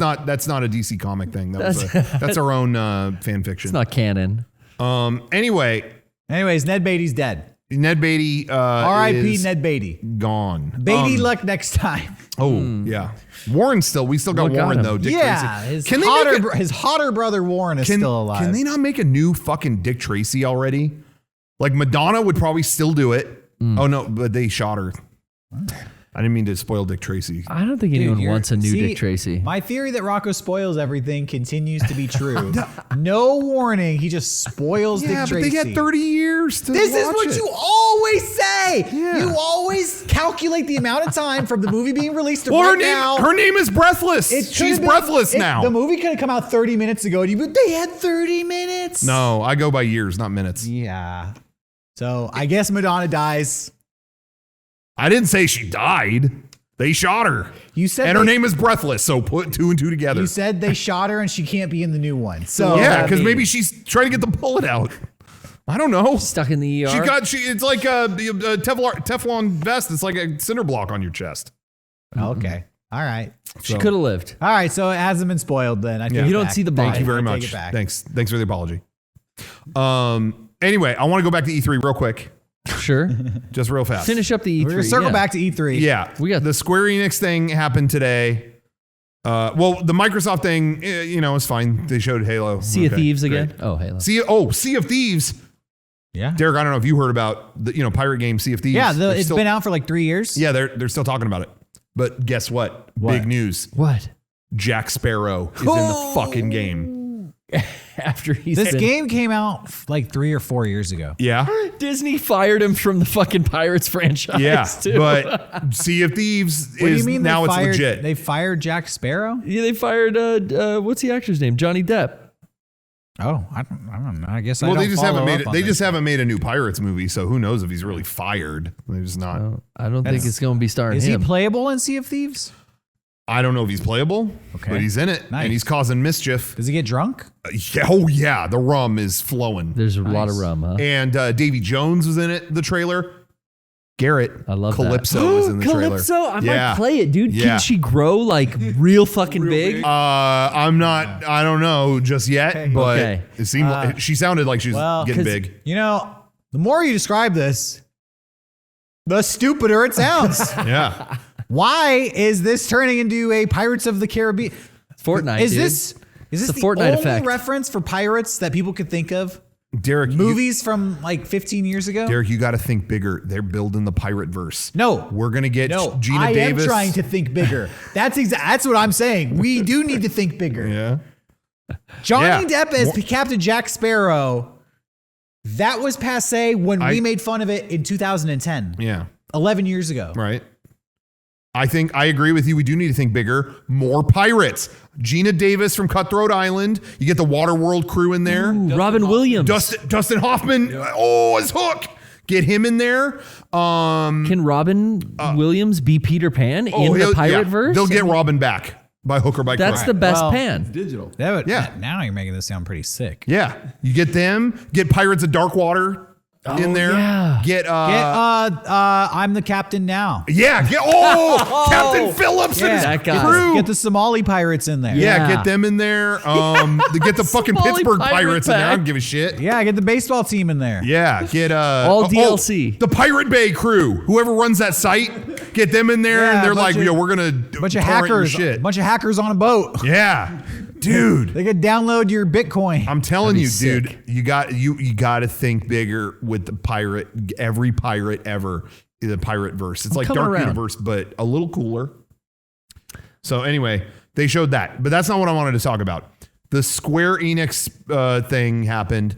cool. not a DC comic thing. That's our own fan fiction. It's not canon. Anyway, Anyways, Ned Beatty's dead. Ned Beatty. R.I.P. is Ned Beatty. Gone. Beatty luck next time. Oh yeah, Warren still. We still got What got Warren him? though. Dick Yeah, Tracy. his Can they make his hotter brother Warren is Can, still alive. can they not make a new fucking Dick Tracy already? Like Madonna would probably still do it. Oh no, but they shot her. I didn't mean to spoil Dick Tracy. I don't think anyone you're- wants a new see, Dick Tracy. My theory that Rocco spoils everything continues to be true. No warning, he just spoils Yeah, Dick but Tracy. they got 30 years to This is watch what it. you always say. Yeah. You always calculate the amount of time from the movie being released to Well, right now. her name is Breathless. It She's could've been- breathless now. The movie could have come out 30 minutes ago, but they had 30 minutes. No, I go by years, not minutes. Yeah. So I guess Madonna dies. I didn't say she died. They shot her. You said And her they- name is Breathless, so put two and two together. You said they shot her and she can't be in the new one. So Yeah, because maybe she's trying to get the bullet out. I don't know. Stuck in the ER. It's like a Teflon vest. It's like a cinder block on your chest. Okay. All right. She could have lived. All right. So it hasn't been spoiled then. I take it You don't back. see the Thank body. you very I take much. it back. Thanks for the apology. Anyway, I want to go back to E3 real quick, Sure. just real fast. Finish up the E3. We're going to circle yeah. back to E3. Yeah, We got- the Square Enix thing happened today. Well, the Microsoft thing, is fine. They showed Halo. Sea of Okay, Thieves great. again. Oh, Halo. Sea of Thieves. Yeah. Derek, I don't know if you heard about the pirate game Sea of Thieves. Yeah. They're It's still- been out for like 3 years. Yeah, they're still talking about it. But guess what? Big news. What? Jack Sparrow is in the fucking game. After he's This been- game came out like 3 or 4 years ago. Yeah. Disney fired him from the fucking Pirates franchise. Yeah. too. But Sea of Thieves What do you is mean now they it's fired, legit. They fired Jack Sparrow? yeah, they fired what's the actor's name? Johnny Depp. Oh, I don't know. I guess Well, I don't they just follow haven't made up it. on They this. just haven't made a new Pirates movie, so who knows if he's really fired? They're just not. I don't think it's going to be starring Is him. he playable in Sea of Thieves? I don't know if he's playable, Okay. but he's in it Nice. and he's causing mischief. Does he get drunk? Yeah, the rum is flowing. There's a lot of rum, huh? And Davy Jones was in it. The trailer. Garrett, I love Calypso was in the trailer. Calypso, I Yeah. might play it, dude. Yeah. Can she grow like real fucking big? I don't know just yet, but Okay. it seemed like, she sounded like she was getting 'cause- big. You know, the more you describe this, the stupider it sounds. Yeah. Why is this turning into a Pirates of the Caribbean? Fortnite, Is dude. this It's the the Fortnite only effect. reference for pirates that people could think of? Derek, Movies from like 15 years ago? Derek, you got to think bigger. They're building the pirate verse. No. We're going to get No, Gina I Davis. am trying to think bigger. That's what I'm saying. We do need to think bigger. Yeah. Johnny Yeah. Depp as Captain Jack Sparrow, that was passe when we made fun of it in 2010, Yeah. 11 years ago. Right. I agree with you. We do need to think bigger. More pirates. Gina Davis from Cutthroat Island. You get the Waterworld crew in there. Ooh, Robin Williams. Dustin Hoffman. Oh, his hook. Get him in there. Can Robin Williams be Peter Pan in the pirate verse? They'll get Robin back by hook or by crook. That's the best Well, Pan. Digital. Yeah. Now you're making this sound pretty sick. Yeah. You get them. Get Pirates of Darkwater in there. yeah. Get I'm the captain now. Captain Phillips and his That guy. crew. Get the Somali pirates in there. Yeah, Yeah. get them in there. Get the fucking Somali Pittsburgh pirate Pirates in there. I pack. don't give a shit. Yeah, get the baseball team in there. Yeah, get All DLC. the Pirate Bay crew. Whoever runs that site, get them in there, Yeah, and they're bunch like, of- "Yo, we're gonna Bunch of torrent your hackers. shit." Bunch of hackers on a boat. Yeah, dude. They could download your Bitcoin. I'm telling you, That'd be dude. You got to think bigger with the pirate. Every pirate ever in the pirate verse. It's like coming Dark around. Universe, but a little cooler. So anyway, they showed that, but that's not what I wanted to talk about. The Square Enix thing happened,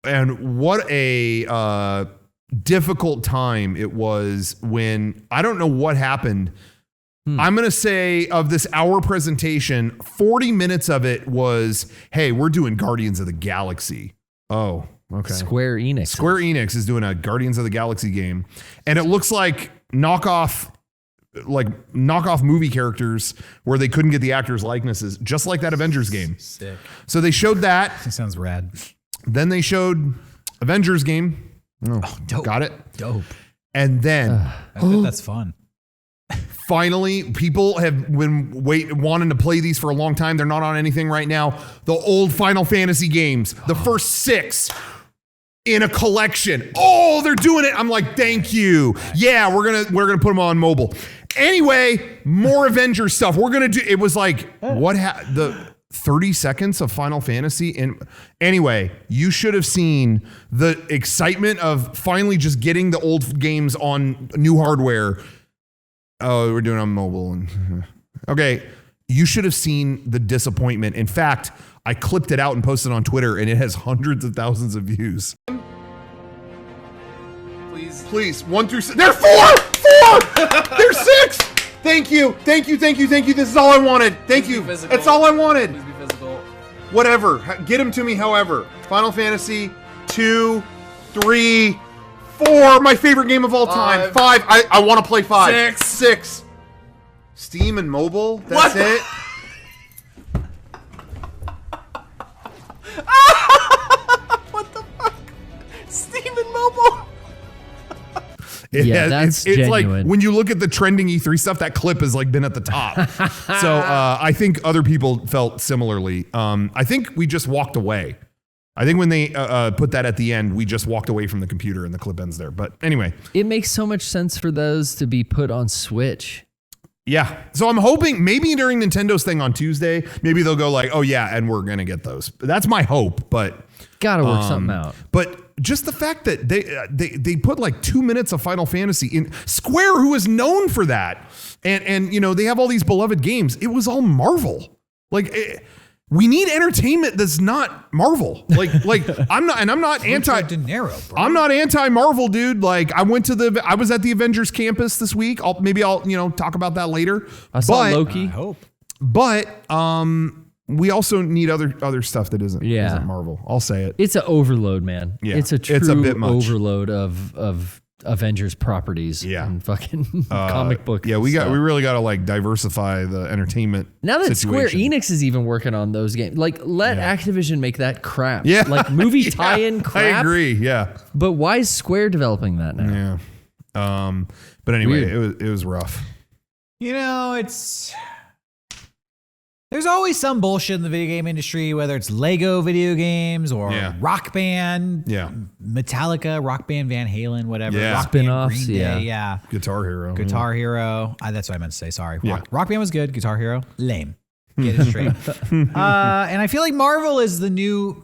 and what a difficult time it was when I don't know what happened. I'm going to say of this hour presentation, 40 minutes of it was, hey, we're doing Guardians of the Galaxy. Oh, okay. Square Enix. Square Enix is doing a Guardians of the Galaxy game. And it looks like knockoff movie characters where they couldn't get the actors' likenesses, just like that Avengers game. Sick. So they showed that. That sounds rad. Then they showed Avengers game. Oh, dope. Got it? Dope. And then I bet that's fun. finally, people have been wanting to play these for a long time. They're not on anything right now. The old Final Fantasy games, the first 6 in a collection. Oh, they're doing it. I'm like, thank you. Yeah, we're gonna put them on mobile. Anyway, more Avengers stuff. We're gonna do. It was like the 30 seconds of Final Fantasy. And anyway, you should have seen the excitement of finally just getting the old games on new hardware. Oh, we're doing it on mobile. And okay, you should have seen the disappointment. In fact, I clipped it out and posted it on Twitter, and it has hundreds of thousands of views. Please, 1 through 6. They're 4! They're 6! Thank you. This is all I wanted. Thank you. That's all I wanted. Please be physical. Whatever. Get them to me however. Final Fantasy 2, 3, 4. My favorite game of all time. 5. I want to play 5. 6. Steam and mobile. That's it. Steam and mobile. That's it's like genuine. when you look at the trending E3 stuff, that clip has like been at the top. So I think other people felt similarly. I think we just walked away. I think when they put that at the end, we just walked away from the computer and the clip ends there. But anyway. It makes so much sense for those to be put on Switch. Yeah. So I'm hoping maybe during Nintendo's thing on Tuesday, maybe they'll go like, oh yeah, and we're going to get those. That's my hope. But Gotta work something out. But just the fact that they put like 2 minutes of Final Fantasy in Square, who is known for that, and you know they have all these beloved games. It was all Marvel. Like we need entertainment that's not Marvel. Like I'm not anti. De Niro, bro. I'm not anti-Marvel, dude. Like I was at the Avengers campus this week. I'll talk about that later. I saw But- Loki. I hope. But we also need other stuff that isn't Marvel. I'll say it. It's an overload, man. Yeah, It's a true it's a bit much. overload of Avengers properties. Yeah. And fucking comic book. Yeah, we stuff. really got to like diversify the entertainment. Now that Square situation. Enix is even working on those games, like let Activision make that crap. Yeah. Like movie tie-in crap. I agree. Yeah. But why is Square developing that now? Yeah. But anyway, Weird. it was rough. You know, there's always some bullshit in the video game industry, whether it's Lego video games or Rock Band, Metallica, Rock Band, Van Halen, whatever. Yeah. Rock Band, Spin-offs, Green Day, yeah. Guitar Hero. That's what I meant to say. Sorry. Yeah. Rock Band was good. Guitar Hero, lame. Get it straight. And I feel like Marvel is the new,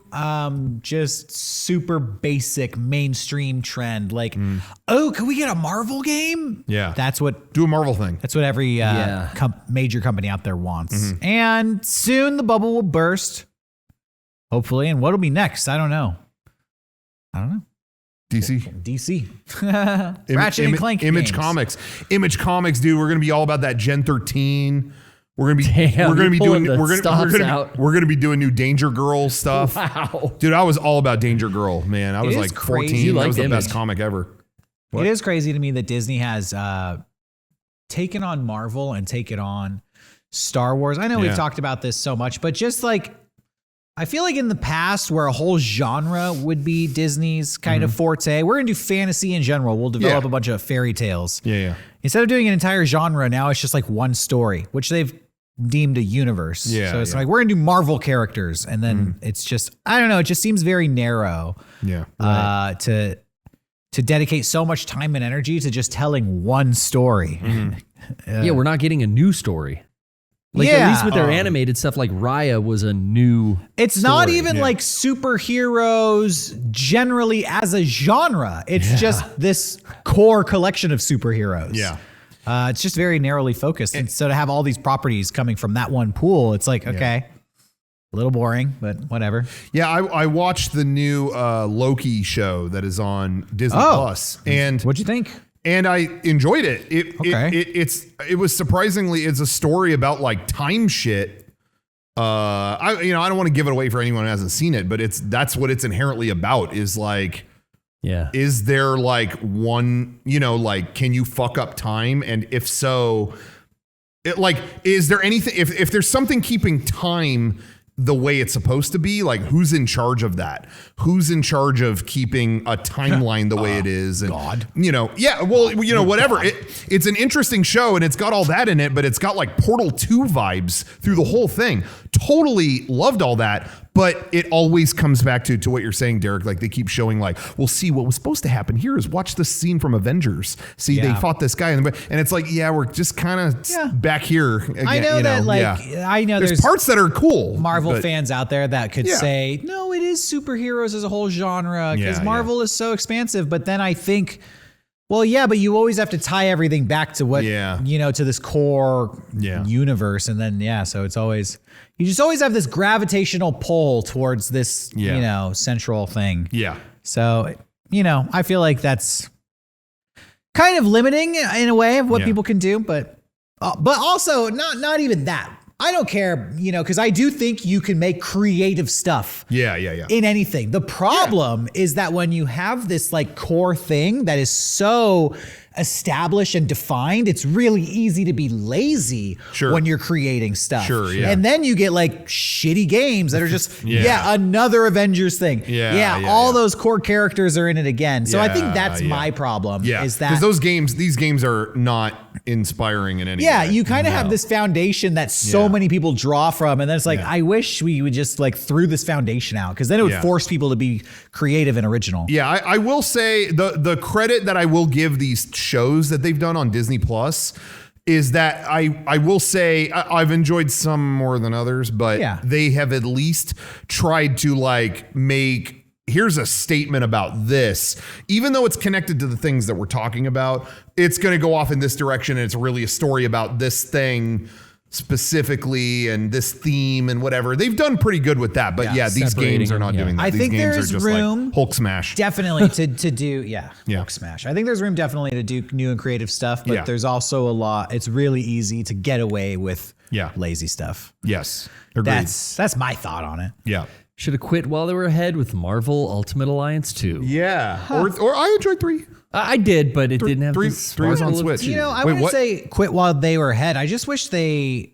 just super basic mainstream trend. Like, oh, can we get a Marvel game? Yeah. Do a Marvel thing. That's what every major company out there wants. And soon the bubble will burst, hopefully. And what'll be next? I don't know. DC. Ratchet and Clank Image games. Comics. Image Comics, dude. We're gonna be all about that Gen 13. We're gonna be pulling doing the stops out. we're gonna be doing new Danger Girl stuff. Wow. Dude, I was all about Danger Girl, man. I was is like crazy. 14. You That liked was the Image. best comic ever. It is crazy to me that Disney has taken on Marvel and taken on Star Wars. I know we've talked about this so much, but just like, I feel like in the past where a whole genre would be Disney's kind of forte, we're going to do fantasy in general. We'll develop a bunch of fairy tales. Yeah. Instead of doing an entire genre, now it's just like one story, which they've deemed a universe. Yeah, So it's yeah. like, we're going to do Marvel characters. And then it's just, I don't know, it just seems very narrow Yeah. to dedicate so much time and energy to just telling one story. Yeah, we're not getting a new story. Like at least with their animated stuff, like Raya was a new. It's not even like superheroes generally as a genre. It's just this core collection of superheroes. Yeah. It's just very narrowly focused. And so to have all these properties coming from that one pool, it's like, okay, a little boring, but whatever. Yeah, I watched the new Loki show that is on Disney Plus, and What'd you think? and I enjoyed it. It was surprisingly, it's a story about like time shit. I don't want to give it away for anyone who hasn't seen it, but that's what it's inherently about. Is like, is there like one, like, can you fuck up time? And if so, is there anything, if there's something keeping time the way it's supposed to be, like who's in charge of that? Who's in charge of keeping a timeline the way it is? And, God. Whatever. It's an interesting show and it's got all that in it, but it's got like Portal 2 vibes through the whole thing. Totally loved all that. But it always comes back to what you're saying, Derek. Like they keep showing like, well, see, what was supposed to happen here is watch the scene from Avengers. See, they fought this guy and it's like, we're just kind of back here. Again, I know I know there's parts that are cool. Marvel fans out there that could say, no, it is superheroes as a whole genre because Marvel is so expansive. But then I think, well, but you always have to tie everything back to what, to this core universe. And then, so it's always, you just always have this gravitational pull towards this, central thing. Yeah. So, I feel like that's kind of limiting in a way of what people can do, but also not even that. I don't care, because I do think you can make creative stuff. Yeah. In anything. The problem is that when you have this like core thing that is so established and defined, it's really easy to be lazy when you're creating stuff. And then you get like shitty games that are just, another Avengers thing. All those core characters are in it again. So I think that's my problem. Is that because these games are not inspiring in any way. You kind of have this foundation that so many people draw from, and then it's like, I wish we would just like threw this foundation out, because then it would force people to be creative and original. I will say the credit that I will give these shows that they've done on Disney Plus is that I will say I've enjoyed some more than others, but they have at least tried to like make, here's a statement about this, even though it's connected to the things that we're talking about, it's going to go off in this direction. And it's really a story about this thing specifically and this theme and whatever. They've done pretty good with that, but these games are not doing that. I These think games there's are just room like Hulk smash. Definitely to do, Hulk smash. I think there's room definitely to do new and creative stuff, but there's also a lot. It's really easy to get away with lazy stuff. Yes. Agreed. That's my thought on it. Yeah. Should have quit while they were ahead with Marvel Ultimate Alliance 2. Yeah. Or I enjoyed 3. I did, but it didn't have three this was on sparkle of Switch. two. I wouldn't say quit while they were ahead. I just wish they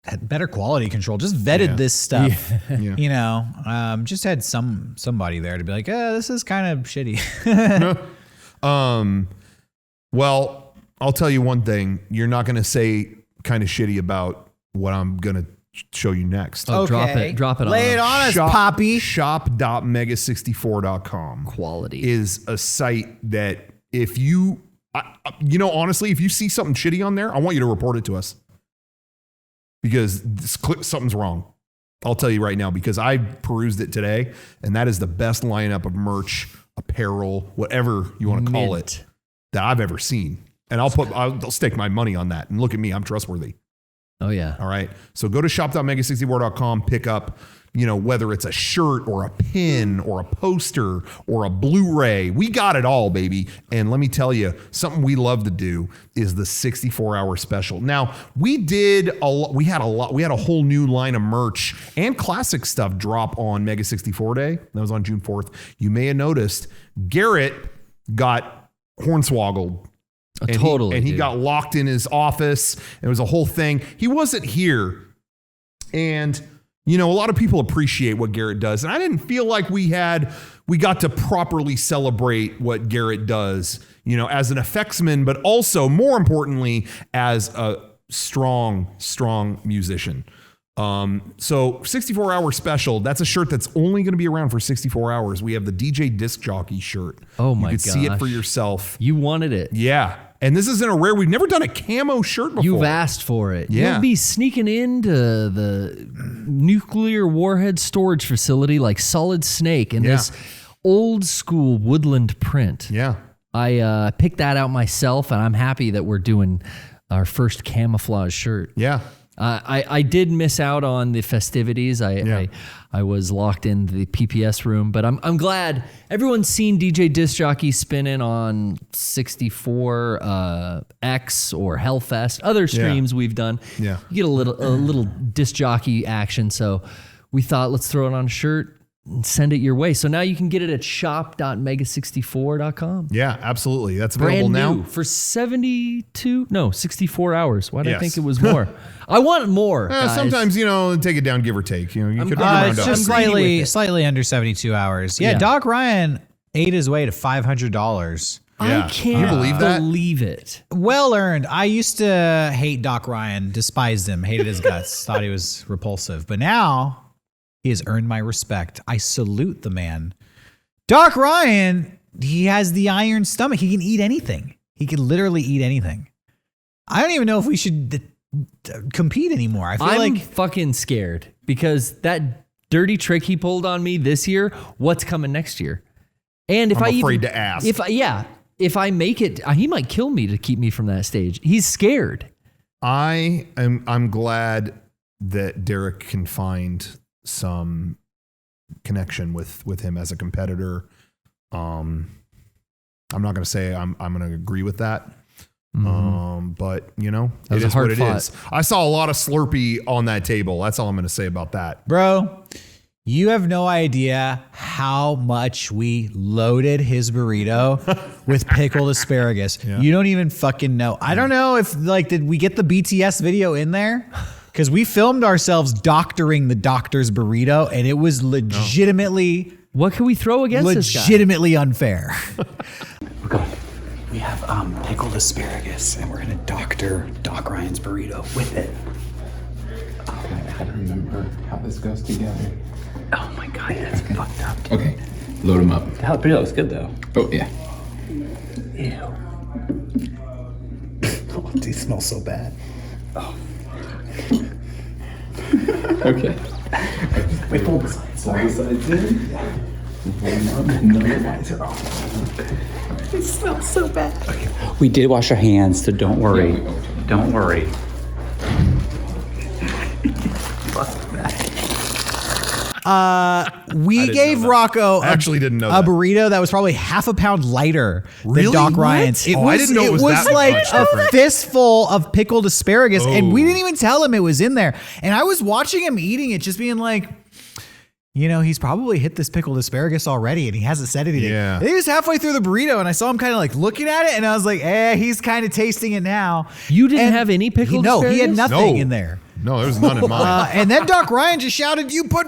had better quality control. Just vetted this stuff. Just had somebody there to be like, this is kind of shitty. Well, I'll tell you one thing. You're not going to say kind of shitty about what I'm going to show you next. Oh, drop it on Lay it on us, Poppy. Shop.mega64.com Quality. is a site that if you, honestly, if you see something shitty on there, I want you to report it to us because something's wrong. I'll tell you right now because I perused it today, and that is the best lineup of merch, apparel, whatever you want to call it, that I've ever seen. And I'll stake my money on that. And look at me, I'm trustworthy. Oh, yeah. All right. So go to shop.mega64.com, pick up, whether it's a shirt or a pin or a poster or a Blu-ray. We got it all, baby. And let me tell you, something we love to do is the 64-hour special. Now, we had a whole new line of merch and classic stuff drop on Mega64 Day. That was on June 4th. You may have noticed Garrett got hornswoggled. And he got locked in his office. It was a whole thing. He wasn't here. And, a lot of people appreciate what Garrett does. And I didn't feel like we got to properly celebrate what Garrett does, as an effectsman, but also more importantly, as a strong musician. So 64-hour special, that's a shirt that's only going to be around for 64 hours. We have the DJ Disc Jockey shirt. Oh my gosh. You can see it for yourself. You wanted it. Yeah. And this isn't a rare, we've never done a camo shirt before. You've asked for it. Yeah. You'll be sneaking into the nuclear warhead storage facility like Solid Snake in this old school woodland print. Yeah. I picked that out myself, and I'm happy that we're doing our first camouflage shirt. Yeah. I did miss out on the festivities. I was locked in the PPS room, but I'm glad everyone's seen DJ Disc Jockey spinning on 64 X or Hellfest, other streams we've done. Yeah. You get a little disc jockey action. So we thought, let's throw it on a shirt and send it your way. So now you can get it at shop.mega64.com. Yeah, absolutely. That's available Brand new now for 64 hours. Why did I think it was more? I want more. Guys. Sometimes, take it down, give or take. You could it's just slightly under 72 hours. Yeah, Doc Ryan ate his way to $500. Yeah. I can't believe it. Well earned. I used to hate Doc Ryan, despised him, hated his guts, thought he was repulsive. But now he has earned my respect. I salute the man. Doc Ryan, he has the iron stomach. He can eat anything. He can literally eat anything. I don't even know if we should compete anymore. I'm fucking scared because that dirty trick he pulled on me this year, what's coming next year? And if I'm afraid to ask. If I make it, he might kill me to keep me from that stage. He's scared. I'm glad that Derek can find some connection with him as a competitor. I'm not going to say I'm going to agree with that. But it is what it is. I saw a lot of Slurpee on that table. That's all I'm going to say about that. Bro, you have no idea how much we loaded his burrito with pickled asparagus. Yeah. You don't even fucking know. I don't know if did we get the BTS video in there? Because we filmed ourselves doctoring the doctor's burrito, and it was legitimately... What can we throw against this guy? Legitimately unfair. We have pickled asparagus, and we're going to doctor Doc Ryan's burrito with it. Oh my God, I remember how this goes together. Oh my God, that's fucked up. Dude. Okay, load them up. The jalapeno looks good, though. Oh, yeah. Ew. Oh, these smell so bad. Oh. Okay. Wait, pull the sides. Pull the sides in. It smells so bad. Okay. We did wash our hands, so don't worry. Don't worry. We gave Rocco I actually didn't know a that. burrito that was probably half a pound lighter than Doc Ryan's. I didn't know it was that like much a different. fistful of pickled asparagus, and we didn't even tell him it was in there. And I was watching him eating it, just being like, he's probably hit this pickled asparagus already, and he hasn't said anything. Yeah. He was halfway through the burrito, and I saw him kind of looking at it, and I was like, he's kind of tasting it now. You didn't have any pickled asparagus? No, he had nothing in there. No, there's none in mine. And then Doc Ryan just shouted, "You put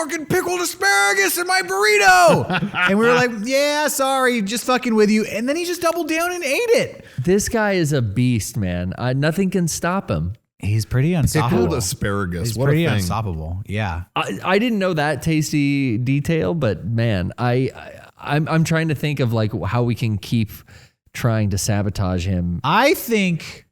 fucking pickled asparagus in my burrito. And we were like, yeah, sorry, just fucking with you. And then he just doubled down and ate it. This guy is a beast, man. Nothing can stop him. He's pretty unstoppable. Pickled asparagus. He's What pretty a thing. unstoppable. Yeah. I didn't know that tasty detail, but man, I'm trying to think of like how we can keep trying to sabotage him. I think,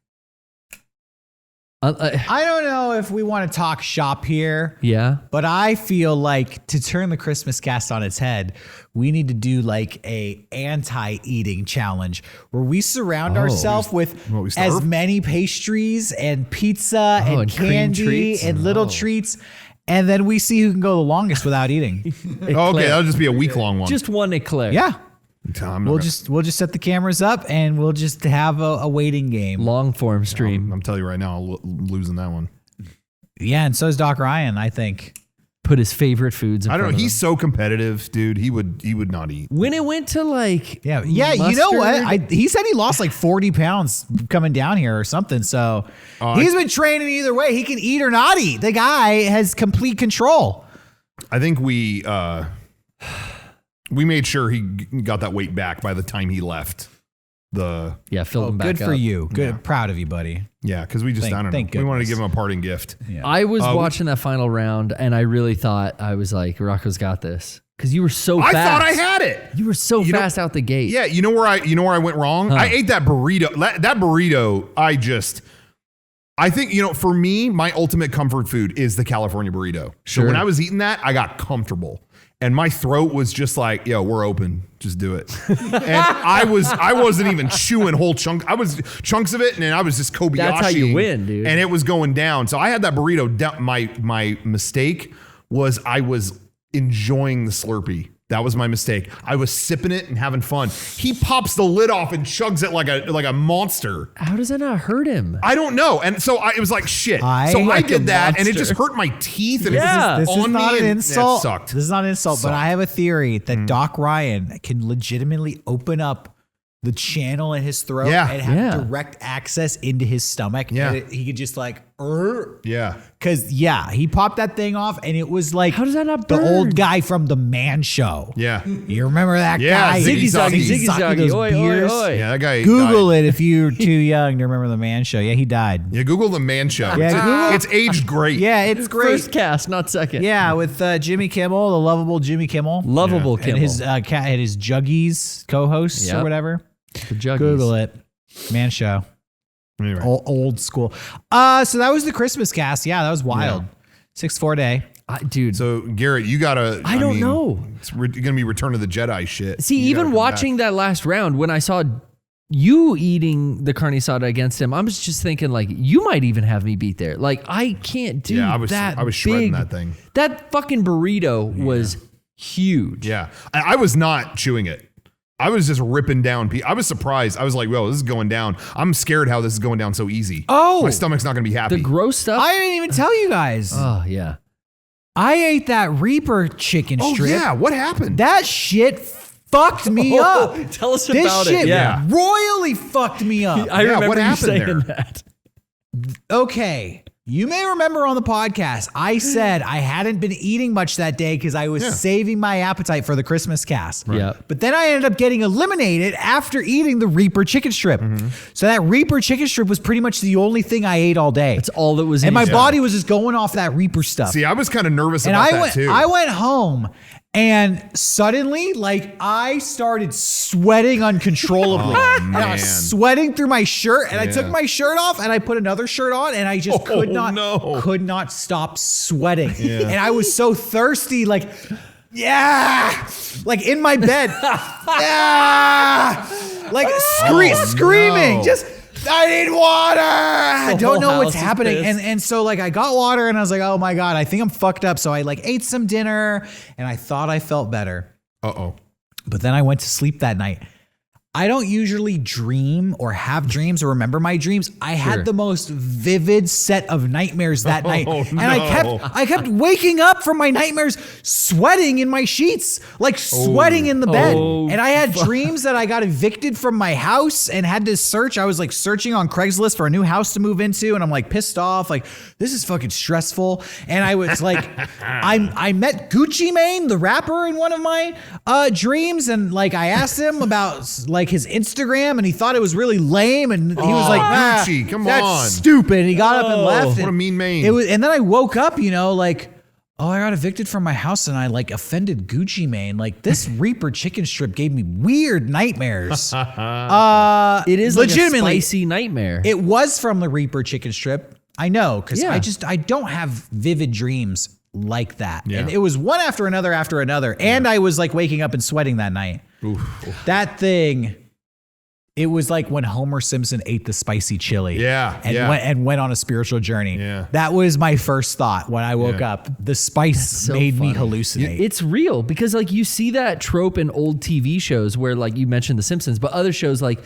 I I don't know if we want to talk shop here. yeah. But I feel like to turn the Christmas cast on its head, we need to do like a anti-eating challenge where we surround ourselves with we starve? as many pastries and pizza and and cream candy treats? and little treats. And then we see who can go the longest without eating. Okay, that'll just be a week-long one. Just one eclair. Yeah. I'm We'll just set the cameras up and we'll just have a waiting game. Long form stream. I'm telling you right now, I'm losing that one. Yeah, and so is Doc Ryan, I think. Put his favorite foods in I don't front know. of He's him. so competitive, dude. He would not eat. When it went to like Yeah, you know what? mustard- He said he lost like 40 pounds coming down here or something. So he's been training either way. He can eat or not eat. The guy has complete control. I think we made sure he got that weight back by the time he left. yeah, filled him back Good for up. you. Good, proud of you, buddy. Yeah, because we just Thank I don't know. We wanted to goodness. give him a parting gift. I was watching that final round and I really thought I was like, Rocco's got this. Because you were so I fast. thought I had it. You were so You know- fast out the gate. Yeah, you know where I went wrong? I ate that burrito. That burrito, I think, for me, my ultimate comfort food is the California burrito. Sure. So when I was eating that, I got comfortable. And my throat was just like, yo, we're open. Just do it. And I wasn't even chewing whole chunks. I was chunks of it, and then I was just Kobayashi. That's how you win, dude. And it was going down. So I had that burrito down. My mistake was I was enjoying the Slurpee. That was my mistake. I was sipping it and having fun. He pops the lid off and chugs it like a monster. How does that not hurt him? I don't know. And so it was like shit. I- So I Like a did that and it monster. just hurt my teeth. And Yeah. it was This just is on not me an and insult. It sucked. This is not an insult, but I have a theory that Doc Ryan can legitimately open up the channel in his throat Yeah. and have Yeah. direct access into his stomach. Yeah. And he could just like, Yeah. because he popped that thing off and it was like How does that not the burn? old guy from the Man Show. Yeah. You remember that Yeah, guy? Ziggy Zaggy. Ziggy Zaggy. those Oi, oi, beers. oi. Yeah, that guy. Google died. it if you're too young to remember the Man Show. Yeah, he died. Yeah, Google the Man Show. Yeah, Google- It's aged great. Yeah, it's great. First cast, not second. Yeah, with Jimmy Kimmel, the lovable Jimmy Kimmel. Lovable Yeah. Kimmel. And his cat and his Juggies co-hosts Yep. or whatever. The Juggies. Google it. Man Show. Anyway. Old school. So that was the Christmas cast. Yeah, that was wild. 6-4 day. Dude. So Garrett, you gotta. I don't know. It's gonna be Return of the Jedi shit. See, You gotta even come watching back. that last round, when I saw you eating the carne asada against him, I was just thinking, like, you might even have me beat there. Like, I can't do Yeah, that. I was shredding big- that thing. That fucking burrito was huge. Yeah, I was not chewing it. I was just ripping down. I was surprised. I was like, "Well, this is going down." I'm scared how this is going down so easy. Oh! My stomach's not gonna be happy. The gross stuff. I didn't even tell you guys. Oh, yeah. I ate that Reaper chicken oh strip. yeah, what happened? That shit fucked me up. Tell us This about shit it. Yeah. royally fucked me up. I Yeah, remember what you happened saying there? that. Okay. You may remember on the podcast, I said I hadn't been eating much that day because I was saving my appetite for the Christmas cast. Yeah. But then I ended up getting eliminated after eating the Reaper chicken strip. So that Reaper chicken strip was pretty much the only thing I ate all day. That's all that was in and my you. body was just going off that Reaper stuff. See, I was kind of nervous and about I that went, too. I went home and suddenly, like, I started sweating uncontrollably. And I man. was sweating through my shirt, and I Yeah. took my shirt off and I put another shirt on, and I just could no. not stop sweating. And I was so thirsty, like, yeah, like in my bed, yeah, like screaming, no. just. I need water. I don't whole know what's house is happening. pissed. And so like I got water and I was like, oh my God, I think I'm fucked up. So I like ate some dinner and I thought I felt better. Uh-oh. But then I went to sleep that night. I don't usually dream or have dreams or remember my dreams. I had the most vivid set of nightmares that night. And I kept waking up from my nightmares sweating in my sheets, like sweating in the bed. And I had dreams that I got evicted from my house and had to search. I was like searching on Craigslist for a new house to move into. And I'm like pissed off. Like, this is fucking stressful. And I was like, I met Gucci Mane, the rapper, in one of my dreams. And like, I asked him about like his Instagram, and he thought it was really lame, and he was like, Gucci, come that's on. stupid. And he got up and left. What a mean man. It was, and then I woke up, like, I got evicted from my house and I like offended Gucci Mane. Like, this Reaper chicken strip gave me weird nightmares. It is legitimately like a spicy nightmare. It was from the Reaper chicken strip. I know, because I don't have vivid dreams like that. Yeah. And it was one after another. And I was like waking up and sweating that night. That thing, it was like when Homer Simpson ate the spicy chili. And went on a spiritual journey. Yeah. That was my first thought when I woke up. The spice made me hallucinate. It's real because like you see that trope in old TV shows where like you mentioned The Simpsons, but other shows like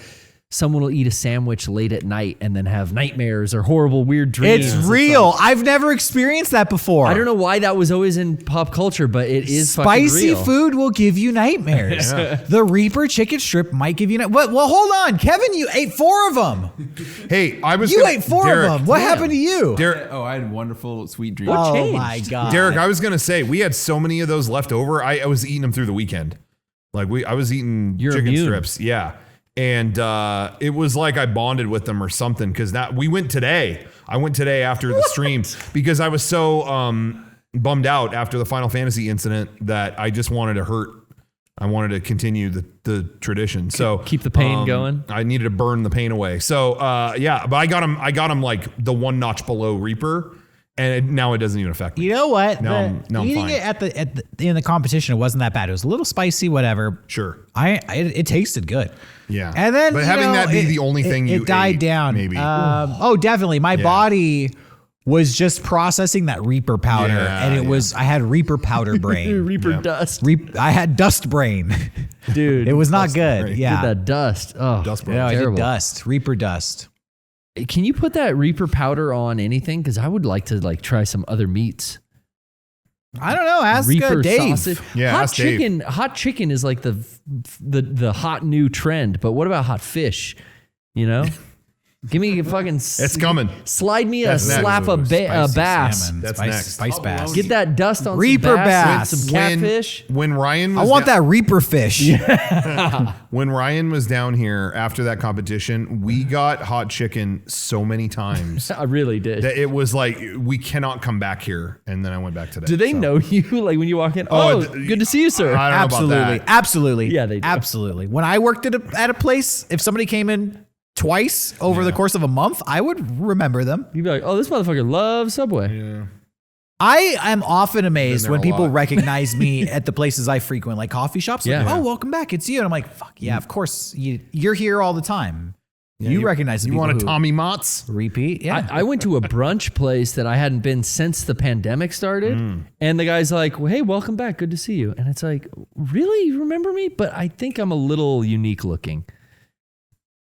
someone will eat a sandwich late at night and then have nightmares or horrible weird dreams. It's real. I've never experienced that before. I don't know why that was always in pop culture, but it is fucking spicy real. food will give you nightmares. The Reaper chicken strip might give you well, hold on, Kevin, you ate 4 of them. Hey, You ate 4 of them. What happened to you? Derek, I had wonderful, sweet dreams. Oh my God. Derek, I was gonna say we had so many of those left over. I was eating them through the weekend. Like I was eating chicken strips. Yeah. And it was like I bonded with them or something because we went today. I went today after the stream because I was so bummed out after the Final Fantasy incident that I just wanted to hurt. I wanted to continue the tradition. So keep the pain going. I needed to burn the pain away. So but I got him like the one notch below Reaper. And now it doesn't even affect me. You know what? Now I'm eating fine. it in the competition, it wasn't that bad. It was a little spicy, whatever. Sure. It tasted good. Yeah. And then, but having that be the only thing you it died ate, down. maybe. Definitely. My body was just processing that Reaper powder, and I had Reaper powder brain. Reaper dust. I had dust brain. Dude. It was not good. brain. Yeah. Did that dust. Oh, Dust brain. Yeah, I did terrible. dust. Reaper dust. Can you put that Reaper powder on anything? Because I would like to like try some other meats. I don't know. Ask Reaper Dave. sausage. Yeah, hot ask Dave. chicken. Hot chicken is like the hot new trend. But what about hot fish? You know, give me a fucking. It's coming. Slide me That's a next. slap of bass. Salmon. That's spice, next. Spice bass. Get that dust on Reaper some bass. with some catfish. When Ryan I was want that Reaper fish. When Ryan was down here after that competition, we got hot chicken so many times I really did. that it was like we cannot come back here. And then I went back today. Do they know you? Like when you walk in? Oh, good to see you, sir. I don't know Absolutely. about that. Absolutely. Yeah, they do. Absolutely. When I worked at a place, if somebody came in twice over the course of a month, I would remember them. You'd be like, oh, this motherfucker loves Subway. Yeah. I am often amazed there when a people lot. recognize me at the places I frequent, like coffee shops. Like, Yeah. oh, welcome back. It's you. And I'm like, fuck yeah, of course. You're here all the time. You recognize the You people want a who Tommy Motts? repeat. Yeah. I went to a brunch place that I hadn't been since the pandemic started. And the guy's like, well, hey, welcome back. Good to see you. And it's like, really? You remember me? But I think I'm a little unique looking.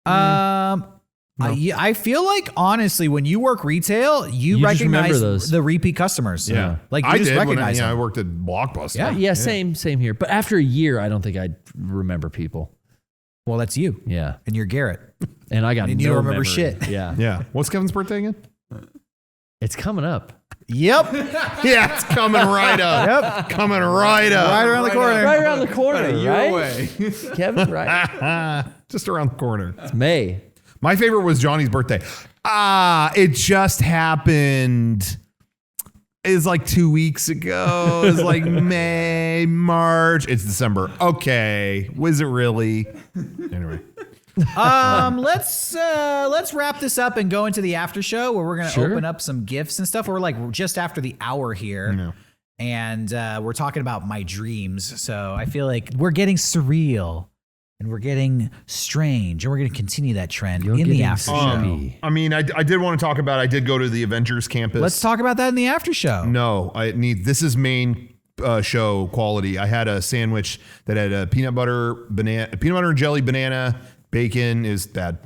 I feel like honestly, when you work retail, you You just remember recognize those. the repeat customers. Yeah. Like you I just did when recognize I them. worked at Blockbuster. Yeah. Same here. But after a year, I don't think I'd remember people. Well, that's you. Yeah. And you're Garrett. And I got And you no don't remember memory. shit. Yeah. Yeah. What's Kevin's birthday again? It's coming up. Yep. Yeah, it's coming right up. Yep. Coming right up. Right around the corner. Right around the corner, A year right? away. Kevin, right? Just around the corner. It's May. My favorite was Johnny's birthday. It just happened. It's like 2 weeks ago. It's like May, March. It's December. Okay. Was it really? Anyway. Let's wrap this up and go into the after show where we're gonna Sure. open up some gifts and stuff. We're like just after the hour here. Yeah. And we're talking about my dreams. So I feel like we're getting surreal and we're getting strange, and we're going to continue that trend in the after show. I mean, I did want to talk about, I did go to the Avengers campus. Let's talk about that in the after show. No, this is main show quality. I had a sandwich that had a peanut butter and jelly banana Bacon is bad.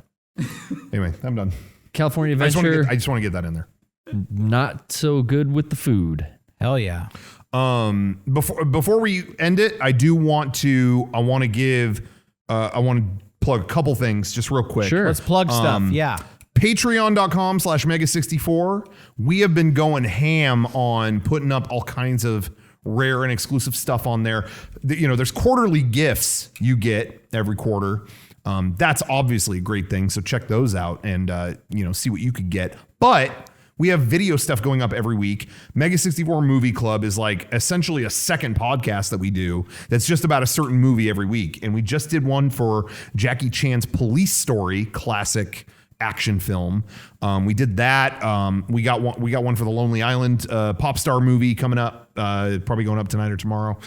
Anyway, I'm done. California I Adventure, just want to get that in there. not so good with the food. Hell yeah. Before we end it, I want to plug a couple things just real quick. Sure. Let's plug stuff. Yeah. Patreon.com/Mega64. We have been going ham on putting up all kinds of rare and exclusive stuff on there. There's quarterly gifts you get every quarter. That's obviously a great thing. So check those out and, see what you could get. But we have video stuff going up every week. Mega64 Movie Club is like essentially a second podcast that we do that's just about a certain movie every week. And we just did one for Jackie Chan's Police Story, classic action film. We did that. We got one for the Lonely Island pop star movie coming up. Probably going up tonight or tomorrow.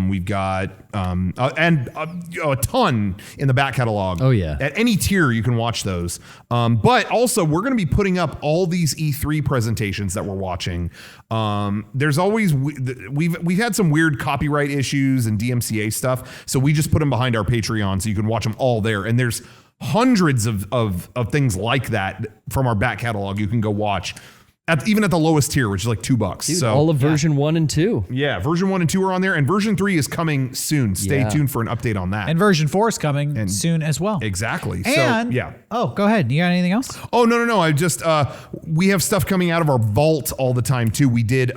We've got a ton in the back catalog. Oh yeah. At any tier you can watch those. But also we're going to be putting up all these E3 presentations that we're watching. There's always we've had some weird copyright issues and DMCA stuff, so we just put them behind our Patreon so you can watch them all there. And there's hundreds of things like that from our back catalog you can go watch. Even at the lowest tier, which is like $2. Dude, so all of version 1 and 2. yeah, version 1 and 2 are on there, and version 3 is coming soon. Stay tuned for an update on that. And version 4 is coming soon as well. Exactly. And, so, yeah. Oh, go ahead. You got anything else? Oh, no. I just, we have stuff coming out of our vault all the time too. We did,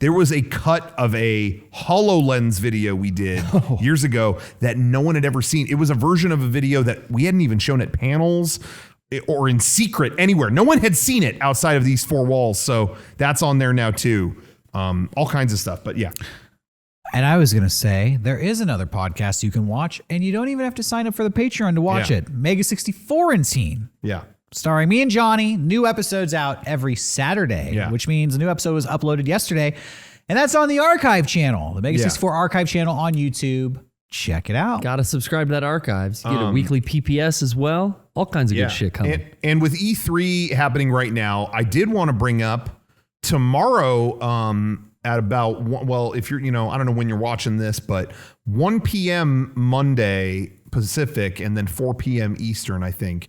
there was a cut of a HoloLens video we did years ago that no one had ever seen. It was a version of a video that we hadn't even shown at panels or in secret anywhere. No one had seen it outside of these four walls. So that's on there now too. All kinds of stuff, but yeah. And I was going to say, there is another podcast you can watch, and you don't even have to sign up for the Patreon to watch it. Mega64 and Teen. Yeah. Starring me and Johnny. New episodes out every Saturday, which means a new episode was uploaded yesterday. And that's on the archive channel, the Mega64 archive channel on YouTube. Check it out. Got to subscribe to that archives. You get a weekly PPS as well. All kinds of good shit coming. And with E3 happening right now, I did want to bring up tomorrow at about, if you're, I don't know when you're watching this, but 1 p.m. Monday Pacific and then 4 p.m. Eastern, I think,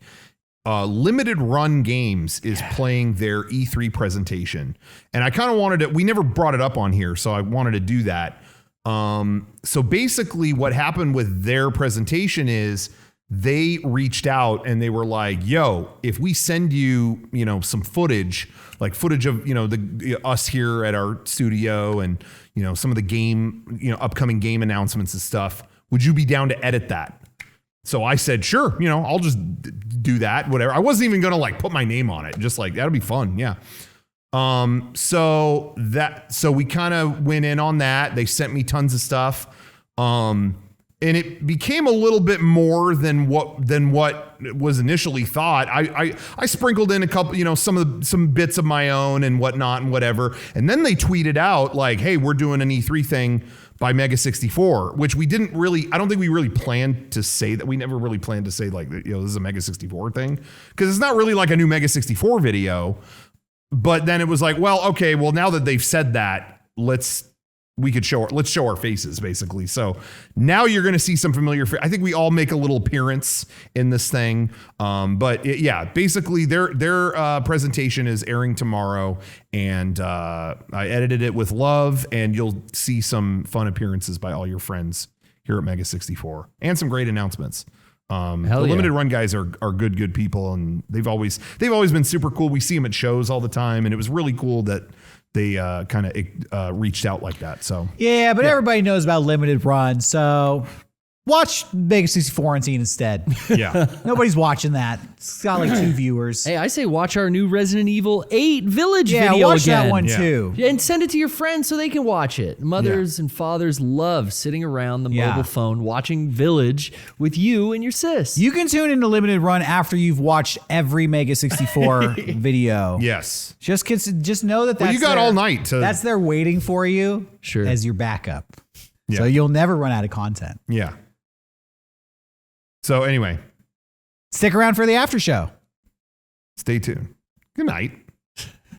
Limited Run Games is playing their E3 presentation. And I kind of wanted to, we never brought it up on here, so I wanted to do that. So basically what happened with their presentation is they reached out and they were like, yo, if we send you, some footage, like footage of, us here at our studio and, some of the game, upcoming game announcements and stuff, would you be down to edit that? So I said, sure, I'll just do that, whatever. I wasn't even going to like put my name on it. Just like, that'll be fun. Yeah. So we kind of went in on that. They sent me tons of stuff. And it became a little bit more than what was initially thought. I sprinkled in a couple, some bits of my own and whatnot and whatever. And then they tweeted out like, hey, we're doing an E3 thing by Mega64, which we didn't really, I don't think we really planned to say that. We never really planned to say like, this is a Mega64 thing. Cause it's not really like a new Mega64 video. But then it was like, well, okay, well, now that they've said that, let's show our faces, basically. So now you're going to see some familiar I think we all make a little appearance in this thing. But basically their presentation is airing tomorrow, and I edited it with love, and you'll see some fun appearances by all your friends here at Mega64 and some great announcements. The Limited Run guys are good people, and they've always been super cool. We see them at shows all the time, and it was really cool that they kind of reached out like that. So but everybody knows about Limited Run, so watch Mega64 and Teen instead. Yeah. Nobody's watching that. It's got like 2 viewers. Hey, I say watch our new Resident Evil 8 Village video watch again. that one too. And send it to your friends so they can watch it. Mothers and fathers love sitting around the mobile phone watching Village with you and your sis. You can tune into Limited Run after you've watched every Mega64 video. Yes. Just know that that's you got all night to. That's there waiting for you as your backup. Yeah. So you'll never run out of content. Yeah. So anyway, stick around for the after show. Stay tuned. Good night.